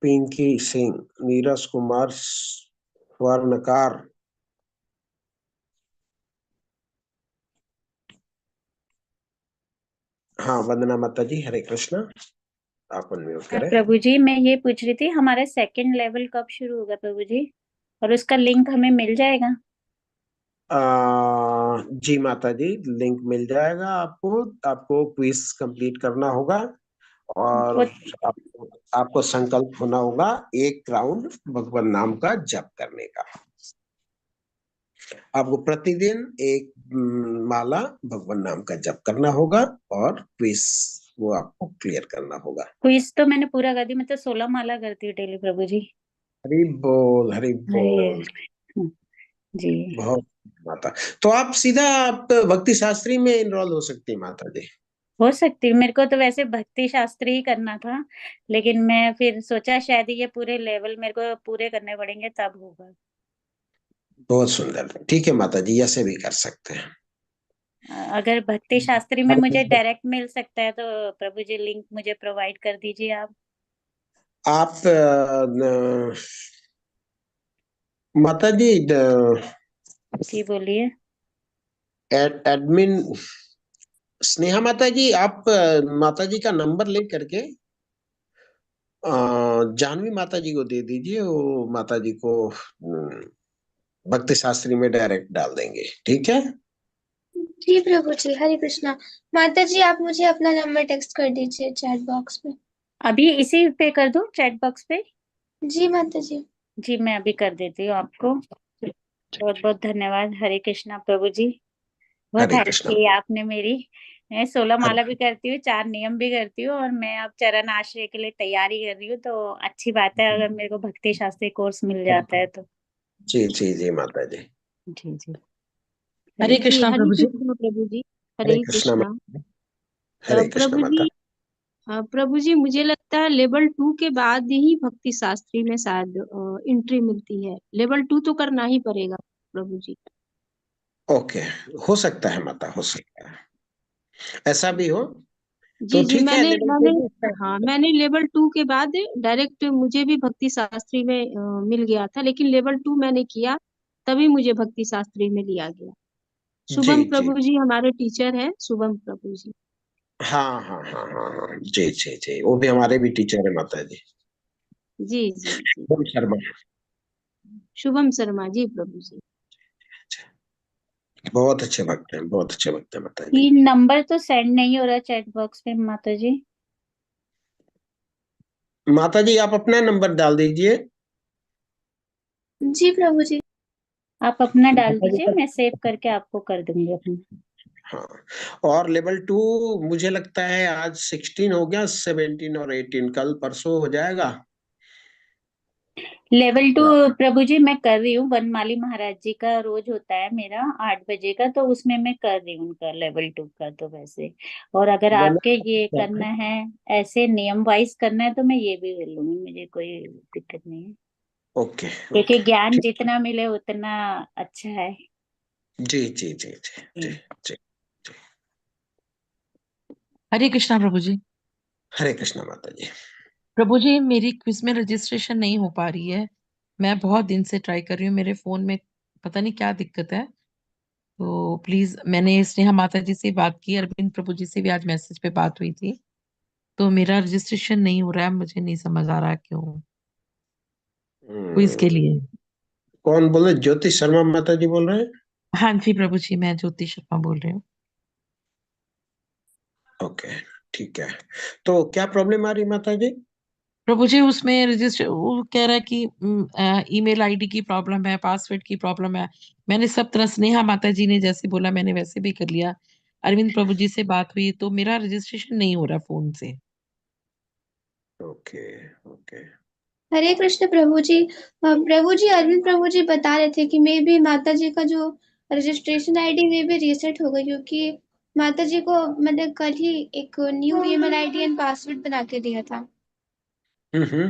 पिंकी सिंह, नीरज कुमार स्वर्णकार, हाँ वंदना माता जी, हरे कृष्णा। आप अनम्यूट करें। प्रभु जी, मैं ये पूछ रही थी, हमारा सेकंड लेवल कब शुरू होगा प्रभु जी, और उसका लिंक हमें मिल जाएगा? जी माता जी, लिंक मिल जाएगा आपको। आपको क्विज कंप्लीट करना होगा और वो आपको संकल्प होना होगा एक राउंड भगवान नाम का जप करने का। आपको प्रतिदिन एक माला भगवान नाम का जप करना होगा और क्विज वो आपको क्लियर करना होगा। क्विज तो मैंने पूरा कर दी, मैं तो 16 माला करती हूँ डेली प्रभु जी। हरि बोल, हरि अरे बोल। जी, बहुत माता। तो आप सीधा आप भक्ति शास्त्री में इनरोल हो सकती है माता जी। हो सकती है। मेरे को तो वैसे भक्ति शास्त्री ही करना था, लेकिन मैं फिर सोचा शायद ये पूरे लेवल मेरे को पूरे करने पड़ेंगे तब होगा। बहुत सुंदर, ठीक है माता जी, ऐसे भी कर सकते हैं। अगर भक्ति शास्त्री में मुझे डायरेक्ट मिल सकता है तो प्रभु जी लिंक मुझे प्रोवाइड कर दीजिए आप। आप माता जी जी बोलिए। एडमिन स्नेहा माता जी, आप माता जी का नंबर ले करके जानवी माता जी को दे दीजिए। वो माता जी को भक्ति शास्त्री में डायरेक्ट डाल देंगे, ठीक है? जी प्रभु जी, हरे कृष्णा। माता जी, आप मुझे अपना नंबर टेक्स्ट कर दीजिए चैट बॉक्स में। अभी इसी पे कर दूं चैट बॉक्स पे? जी माता जी। जी मैं अभी कर देती हूँ आपको। बहुत बहुत धन्यवाद। हरे कृष्णा प्रभु जी, बहुत हरे हेल्प कृष्णा। की आपने मेरी। मैं 16 माला भी हरे करती हूँ, 4 नियम भी करती हूँ, और मैं अब चरण आश्रय के लिए तैयारी कर रही हूँ। तो अच्छी बात है अगर मेरे को भक्ति शास्त्री कोर्स मिल जाता है तो। जी जी जी माता जी। जी जी। हरे जी कृष्णा हरे प्रभु जी। कृष्णा प्रभु जी। हरे हरे कृष्णा कृष्णा। माता। हरे कृष्णा प्रभु माता। जी, प्रभु जी मुझे लगता है लेवल 2 के बाद ही भक्ति शास्त्री में शायद एंट्री मिलती है। लेवल 2 तो करना ही पड़ेगा प्रभु जी। ओके, हो सकता है माता, हो सकता है ऐसा भी हो। तो जी जी, ठीक है, मैंने लेवल मैंने पे भी हाँ, मैंने लेवल 2 के बाद डायरेक्ट मुझे भी भक्ति शास्त्री में मिल गया था, लेकिन लेवल 2 मैंने किया तभी मुझे भक्ति शास्त्री में लिया गया। जी शुभम जी। प्रभु जी हमारे टीचर हैं, शुभम प्रभु जी। हाँ हाँ हाँ हाँ हाँ, जी जी जी, वो भी हमारे भी टीचर है माता जी। जी जी जी। शुभम शर्मा। शुभम शर्मा जी प्रभु जी। बहुत अच्छे भक्त हैं, बहुत अच्छे भक्त हैं माता जी। ये नंबर तो सेंड नहीं हो रहा चैट बॉक्स में माता जी। माता जी आप अपना नंबर डाल दीजिए। जी प्रभु जी। आप अपना डाल माता जी दीजिए, का। मैं सेव करके आपको कर दूंगी अपना। हाँ, और लेवल 2 मुझे लगता है आज 16 हो गया, 17 और 18 कल परसों हो जाएगा। लेवल 2 प्रभु जी मैं कर रही हूँ, वनमाली महाराज जी का रोज होता है मेरा 8 बजे का, तो उसमें मैं कर रही हूँ उनका लेवल 2 का तो वैसे। और अगर आपके ये करना है, ऐसे नियम वाइज करना है, तो मैं ये भी कर लूंगी, मुझे कोई दिक्कत नहीं है। ओके क्योंकि ओके, ज्ञान ठीक। जितना मिले उतना अच्छा है। जी जी जी जी जी जी। हरे कृष्णा प्रभु जी। हरे कृष्णा माता जी। प्रभु जी मेरी क्विज में रजिस्ट्रेशन नहीं हो पा रही है। मैं बहुत दिन से ट्राई कर रही हूँ, मेरे फोन में पता नहीं क्या दिक्कत है। तो प्लीज, मैंने स्नेहा माता जी से बात की, अरविंद प्रभु जी से भी आज मैसेज पे बात हुई थी। तो मेरा रजिस्ट्रेशन नहीं हो रहा है, मुझे नहीं समझ आ रहा क्यों क्विज के लिए। कौन बोले? ज्योति शर्मा माता जी बोल रहे हैं? हाँ जी प्रभु जी, मैं ज्योति शर्मा बोल रही हूँ। ओके, ठीक है। तो क्या प्रॉब्लम आ रही माता जी? प्रभु जी उसमें रजिस्टर वो कह रहा है कि ईमेल आईडी की प्रॉब्लम है, पासवर्ड की प्रॉब्लम है। मैंने सब तरह, स्नेहा माता जी ने जैसे बोला मैंने वैसे भी कर लिया। अरविंद प्रभु जी से बात हुई तो मेरा रजिस्ट्रेशन नहीं हो रहा फोन से। Okay okay. हरे कृष्ण प्रभु जी। प्रभु जी, अरविंद प्रभु जी बता रहे थे कि मे भी माता जी का जो रजिस्ट्रेशन आईडी में भी रीसेट हो गई, क्योंकि माता जी को मैंने कल ही एक new email ID and password बना के दिया था। हम्म।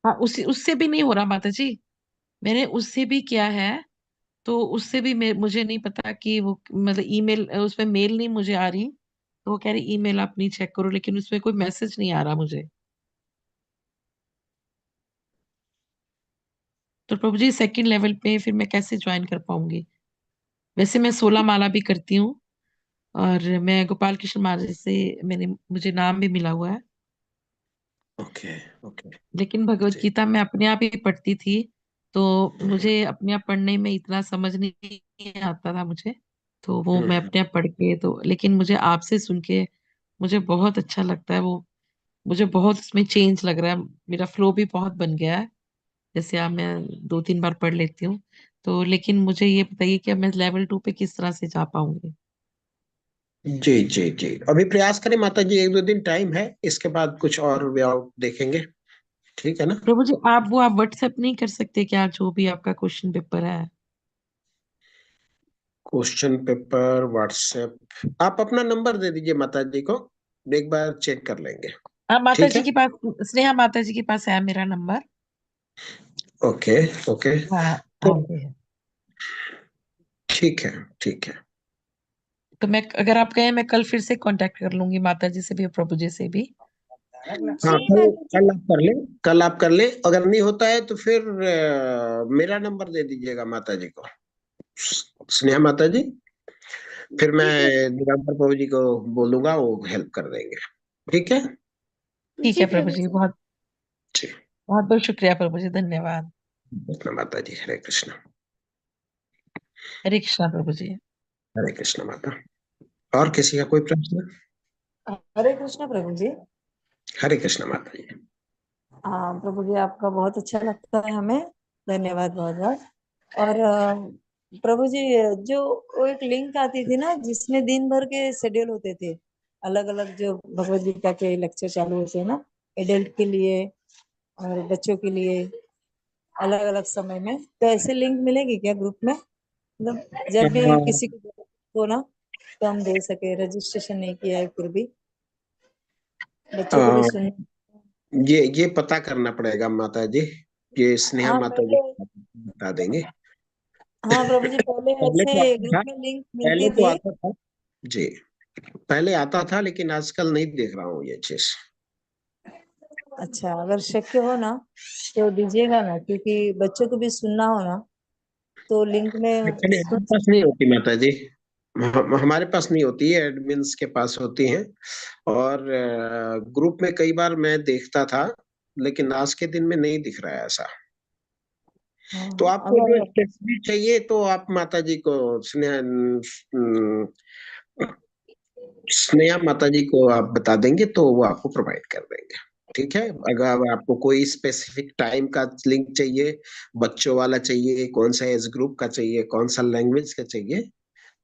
हाँ, उसी उससे भी नहीं हो रहा माता जी। मैंने उससे भी किया है, तो उससे भी मुझे नहीं पता कि वो मतलब ईमेल उसमें मेल नहीं मुझे आ रही। तो वो कह रही ईमेल आप नहीं चेक करो, लेकिन उसमें कोई मैसेज नहीं आ रहा मुझे। तो प्रभु जी सेकंड लेवल पे फिर मैं कैसे ज्वाइन कर पाऊंगी? वैसे मैं 16 माला भी करती हूँ, और मैं गोपाल कृष्ण महाराज से मैंने मुझे नाम भी मिला हुआ है। Okay okay. लेकिन भगवत जी। गीता मैं अपने आप ही पढ़ती थी, तो मुझे अपने आप पढ़ने में इतना समझ नहीं आता था मुझे। तो वो मैं हम्म। अपने आप पढ़ के, तो लेकिन मुझे आपसे सुन के मुझे बहुत अच्छा लगता है वो। मुझे बहुत इसमें चेंज लग रहा है, मेरा फ्लो भी बहुत बन गया है। जैसे आप, मैं 2-3 बार पढ़ लेती हूँ। तो लेकिन मुझे ये बताइए कि अब मैं लेवल 2 पे किस तरह से जा पाऊंगी? जी जी जी, अभी प्रयास करें माता जी, 1-2 दिन टाइम है, इसके बाद कुछ और व्याव देखेंगे। ठीक है ना? प्रभु जी आप व्हाट्सएप नहीं कर सकते क्या, जो भी आपका क्वेश्चन पेपर है? क्वेश्चन पेपर व्हाट्सएप, आप अपना नंबर दे दीजिए माता जी को, एक बार चेक कर लेंगे। हाँ, माता ठीक जी है। के पास, स्नेहा माता जी के पास है मेरा नंबर। Okay okay. हाँ। तो हाँ जी। ठीक है, ठीक है। तो मैं, अगर आप कहें, मैं कल फिर से कांटेक्ट कर लूंगी माता जी से भी और प्रभु जी से भी। हाँ, जी कल माता जी। कल आप कर ले, कल आप कर ले, अगर नहीं होता है तो फिर मेरा नंबर दे दीजिएगा माता जी को, स्नेहा माता जी। फिर मैं जी प्रभु। दिगंबर प्रभु जी को बोलूंगा, वो हेल्प कर देंगे। ठीक है। ठीक जी है प्रभु प्रभु जी, जी। बहुत जी। बहुत बहुत शुक्रिया प्रभु जी, धन्यवाद। कृष्ण माता जी, हरे कृष्ण। हरे कृष्णा प्रभु जी। हरे कृष्ण माता। और किसी का कोई प्रश्न? हरे कृष्ण प्रभु जी। हरे कृष्ण माता जी। हाँ प्रभु जी, आपका बहुत अच्छा लगता है हमें, धन्यवाद बहुत बहुत। और प्रभु जी, जो वो एक लिंक आती थी ना जिसमें दिन भर के शेड्यूल होते थे, अलग अलग जो भगवत गीता के लेक्चर चालू होते हैं ना, एडल्ट के लिए और बच्चों के लिए, अलग अलग समय में, तो ऐसे लिंक मिलेगी क्या ग्रुप में? मतलब जब भी हाँ, किसी को जरूरत हो ना तो हम दे सके। रजिस्ट्रेशन नहीं किया है फिर भी बच्चों को भी सुन। ये पता करना पड़ेगा माता जी, ये स्नेहा हाँ माता जी पहले, बता देंगे। हाँ प्रभु जी पहले पहले तो ऐसे आता ग्रुप था, में लिंक पहले मिलती तो थी। आता था जी, पहले आता था, लेकिन आजकल नहीं देख रहा हूँ ये चीज। अच्छा, अगर शक्य हो ना तो दीजिएगा ना, क्योंकि बच्चों को भी सुनना हो ना तो लिंक में एक्चुअली सुन हमारे पास नहीं सकते। होती माता जी, हमारे पास नहीं होती है, एडमिन्स के पास होती हैं। और ग्रुप में कई बार मैं देखता था, लेकिन आज के दिन में नहीं दिख रहा है ऐसा। तो हाँ, आपको जो अगर स्पेसिफिक चाहिए तो आप माता जी को स्नेहा माता जी को आप बता देंगे तो वो आपको प्रोवाइड कर देंगे। ठीक है, अगर आपको कोई स्पेसिफिक टाइम का लिंक चाहिए, बच्चों वाला चाहिए, कौन सा एज ग्रुप का चाहिए, कौन सा लैंग्वेज का चाहिए,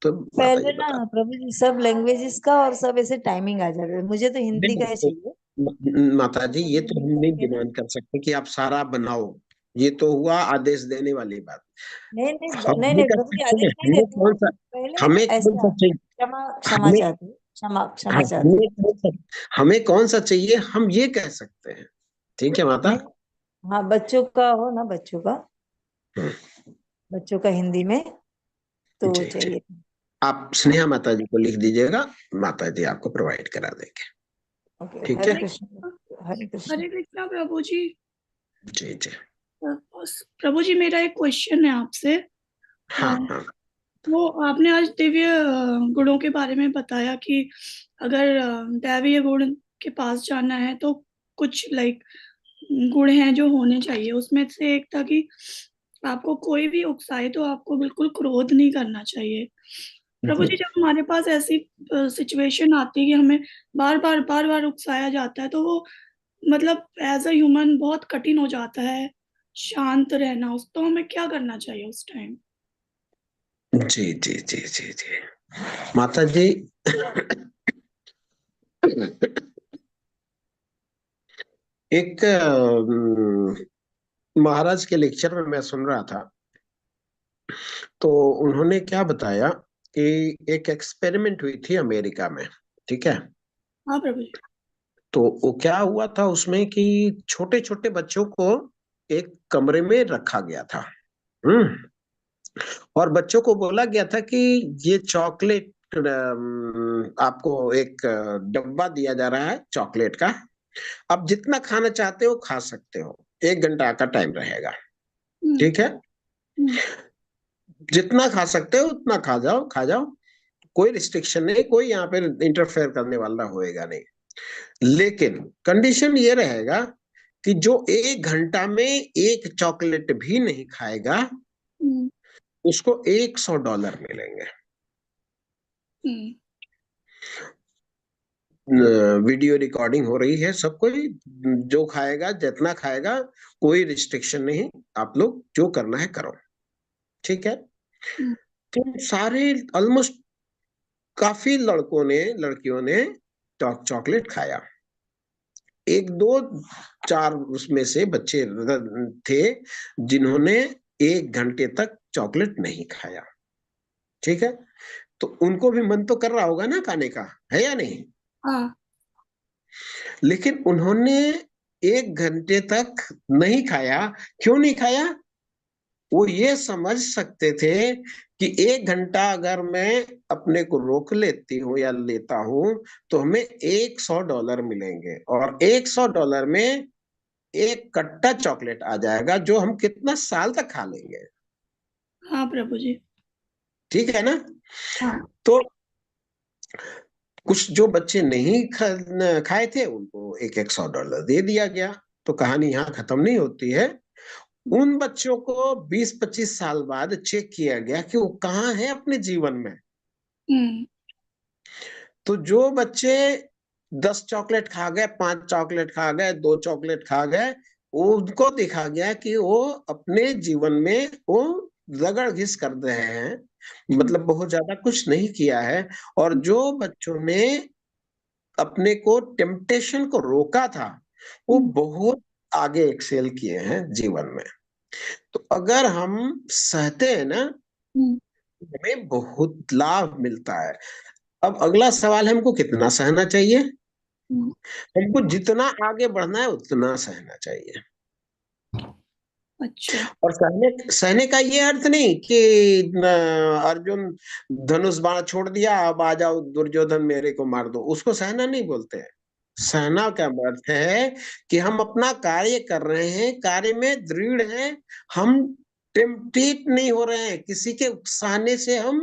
तो माता पहले जी ना बता प्रभु जी सब लैंग्वेजेस का और सब ऐसे टाइमिंग आ जाता है, मुझे तो हिंदी देंगे। का ही तो चाहिए। माता जी सब ये तो लिंक हम नहीं करके ना, डिमांड कर सकते कि आप सारा बनाओ, ये तो हुआ आदेश देने वाली बात। नहीं नहीं हम नहीं ये नहीं कर प्रभु जी सकते हैं, आदेश नहीं देते हैं। पहले हमें कौन सा ऐसा चाहिए, क्षमा क्षमा हमें चाहती हूँ, क्षमा क्षमा हाँ, चाहती हमें कौन सा चाहिए हम ये कह सकते हैं। ठीक है हूँ। माता। नहीं, हाँ बच्चों का हो ना, बच्चों का, हम्म, बच्चों का हिंदी में तो जी जी, चाहिए। आप स्नेहा माता जी को लिख दीजिएगा, माता जी आपको प्रोवाइड करा देंगे। ओके, ठीक हरे है, कृष्ण, हरे कृष्ण। हरे कृष्णा प्रभु जी। जी जी, प्रभु जी मेरा एक क्वेश्चन है आपसे। हाँ हाँ, वो आपने आज दिव्य गुणों के बारे में बताया कि अगर दैवीय गुण के पास जाना है तो कुछ लाइक गुण हैं जो होने चाहिए। उसमें से एक था कि आपको कोई भी उकसाए तो आपको बिल्कुल क्रोध नहीं करना चाहिए। प्रभु जी जब हमारे पास ऐसी सिचुएशन आती है कि हमें बार बार उकसाया जाता है तो वो मतलब एज अ ह्यूमन बहुत कठिन हो जाता है शांत रहना। उस तो हमें क्या करना चाहिए उस टाइम? जी जी जी जी जी, माता जी एक महाराज के लेक्चर में मैं सुन रहा था, तो उन्होंने क्या बताया कि एक एक्सपेरिमेंट हुई थी अमेरिका में। ठीक है, हाँ प्रभु जी। तो वो क्या हुआ था उसमें कि छोटे छोटे बच्चों को एक कमरे में रखा गया था। हम्म, और बच्चों को बोला गया था कि ये चॉकलेट, आपको एक डब्बा दिया जा रहा है चॉकलेट का, आप जितना खाना चाहते हो खा सकते हो, 1 घंटा का टाइम रहेगा। हम्म। ठीक है, हम्म। जितना खा सकते हो उतना खा जाओ, खा जाओ, कोई रिस्ट्रिक्शन नहीं, कोई यहाँ पे इंटरफेयर करने वाला होएगा नहीं। लेकिन कंडीशन ये रहेगा कि जो 1 घंटा में एक चॉकलेट भी नहीं खाएगा हम्म। उसको $100 मिलेंगे। हम्म। वीडियो रिकॉर्डिंग हो रही है, सब कोई जो खाएगा जितना खाएगा, कोई रिस्ट्रिक्शन नहीं, आप लोग जो करना है करो। ठीक है, हम्म। तो सारे ऑलमोस्ट काफी लड़कों ने, लड़कियों ने चॉकलेट खाया। एक दो चार उसमें से बच्चे थे जिन्होंने 1 घंटे तक चॉकलेट नहीं खाया। ठीक है, तो उनको भी मन तो कर रहा होगा ना खाने का, है या नहीं? हाँ। लेकिन उन्होंने 1 घंटे तक नहीं खाया। क्यों नहीं खाया? वो ये समझ सकते थे कि 1 घंटा अगर मैं अपने को रोक लेती हूँ या लेता हूँ तो हमें $100 मिलेंगे, और $100 में एक कट्टा चॉकलेट आ जाएगा जो हम कितना साल तक खा लेंगे। हाँ प्रभु जी। ठीक है ना? हाँ। तो कुछ जो बच्चे नहीं खाए थे उनको एक एक $100 दे दिया गया। तो कहानी यहाँ खत्म नहीं होती है। उन बच्चों को 20-25 साल बाद चेक किया गया कि वो कहाँ है अपने जीवन में। हम्म। तो जो बच्चे 10 चॉकलेट खा गए, 5 चॉकलेट खा गए, 2 चॉकलेट खा गए, उनको देखा गया कि वो अपने जीवन में वो रगड़ घिस कर रहे हैं, मतलब बहुत ज्यादा कुछ नहीं किया है। और जो बच्चों ने अपने को टेम्पटेशन को रोका था वो हम्म। बहुत आगे एक्सेल किए हैं जीवन में। तो अगर हम सहते हैं ना, हम्म। हमें बहुत लाभ मिलता है। अब अगला सवाल है, हमको कितना सहना चाहिए? हमको जितना आगे बढ़ना है उतना सहना चाहिए। अच्छा। और सहने सहने का ये अर्थ नहीं कि अर्जुन धनुष बाण छोड़ दिया, अब आ जाओ दुर्योधन मेरे को मार दो, उसको सहना नहीं बोलते हैं। सहना का अर्थ है कि हम अपना कार्य कर रहे हैं, कार्य में दृढ़ हैं, हम टेम्पटेट नहीं हो रहे हैं, किसी के उकसाने से हम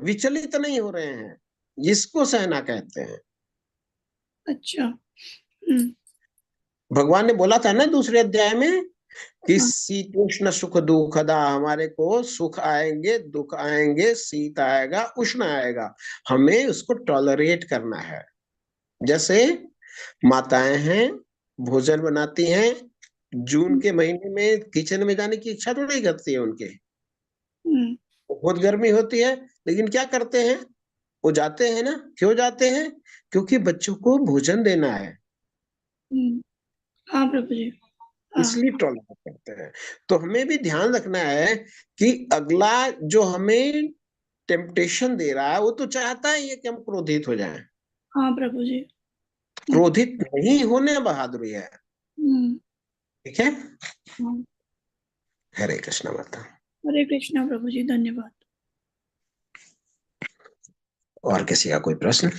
विचलित नहीं हो रहे हैं, इसको सहना कहते हैं। अच्छा। भगवान ने बोला था ना दूसरे अध्याय में कि शीतोष्ण सुख दुखदा, हमारे को सुख आएंगे, दुख आएंगे, शीत आएगा, उष्ण आएगा, हमें उसको टॉलरेट करना है। जैसे माताएं हैं, भोजन बनाती हैं, जून के महीने में किचन में जाने की इच्छा थोड़ी करती है उनके, बहुत गर्मी होती है, लेकिन क्या करते हैं, वो जाते हैं ना। क्यों जाते हैं? क्योंकि बच्चों को भोजन देना है, हाँ प्रभु जी। हाँ। इसलिए टॉलरेट करते हैं। तो हमें भी ध्यान रखना है कि अगला जो हमें टेम्पटेशन दे रहा है वो तो चाहता है ये कि हम क्रोधित हो जाएं। हाँ प्रभु जी। क्रोधित नहीं होने बहादुरी है, ठीक है। हरे कृष्णा माता। हरे कृष्णा प्रभु जी, धन्यवाद। और किसी का कोई प्रश्न?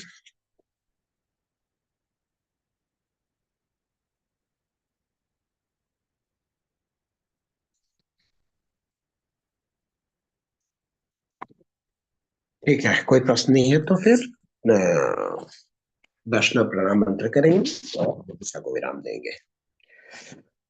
ठीक है, कोई प्रश्न नहीं है तो फिर वैष्णव प्रणाम मंत्र करेंगे और दिशा को विराम देंगे।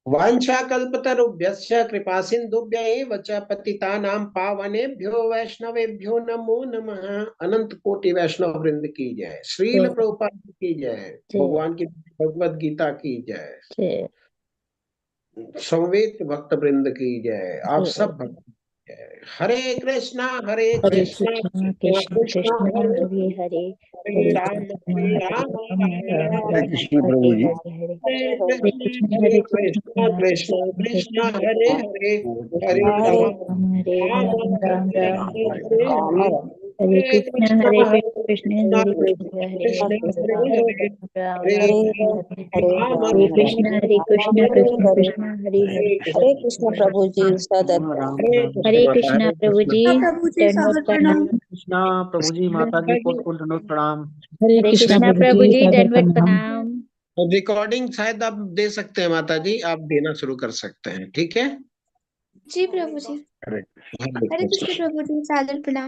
वांछा कल्पतरुभ्यश्च कृपा सिंधुभ्यैव च पतितानां पावनेभ्यो वैष्णवेभ्यो नमो नमः। अनंत कोटि वैष्णव वृंद की जय, श्रील प्रभुपाद की जय, भगवान की भगवत गीता की जय, समवेत भक्त वृंद की जय, आप सब भक्त की जय। हरे कृष्णा कृष्णा कृष्ण हरे हरे हरे, हरे राम राम हरे कृष्ण प्रभु जी। हरे हरे हरे कृष्णा कृष्णा कृष्णा हरे हरे, हरे हरे राम हरे राम राम राम हरे हरे, हरे हरे कृष्ण हरे कृष्ण कृष्णा हरे कृष्ण हरे कृष्णा हरे हरे राम हरे, राम हरे राम हरे कृष्ण कृष्ण कृष्ण हरे हरे। हरे कृष्ण प्रभु जी सदर हरे कृष्णा प्रभु जी, प्रभु जी दंडवत सादर प्रणाम। प्रणाम। कृष्णा प्रभु जी, माता जी को दंडवत प्रणाम। हरे कृष्णा प्रभु जी, दंडवत प्रणाम। रिकॉर्डिंग शायद आप दे सकते हैं माता जी, आप देना शुरू कर सकते हैं, ठीक है। जी प्रभु जी। हरे हरे कृष्ण प्रभु जी, सादर प्रणाम।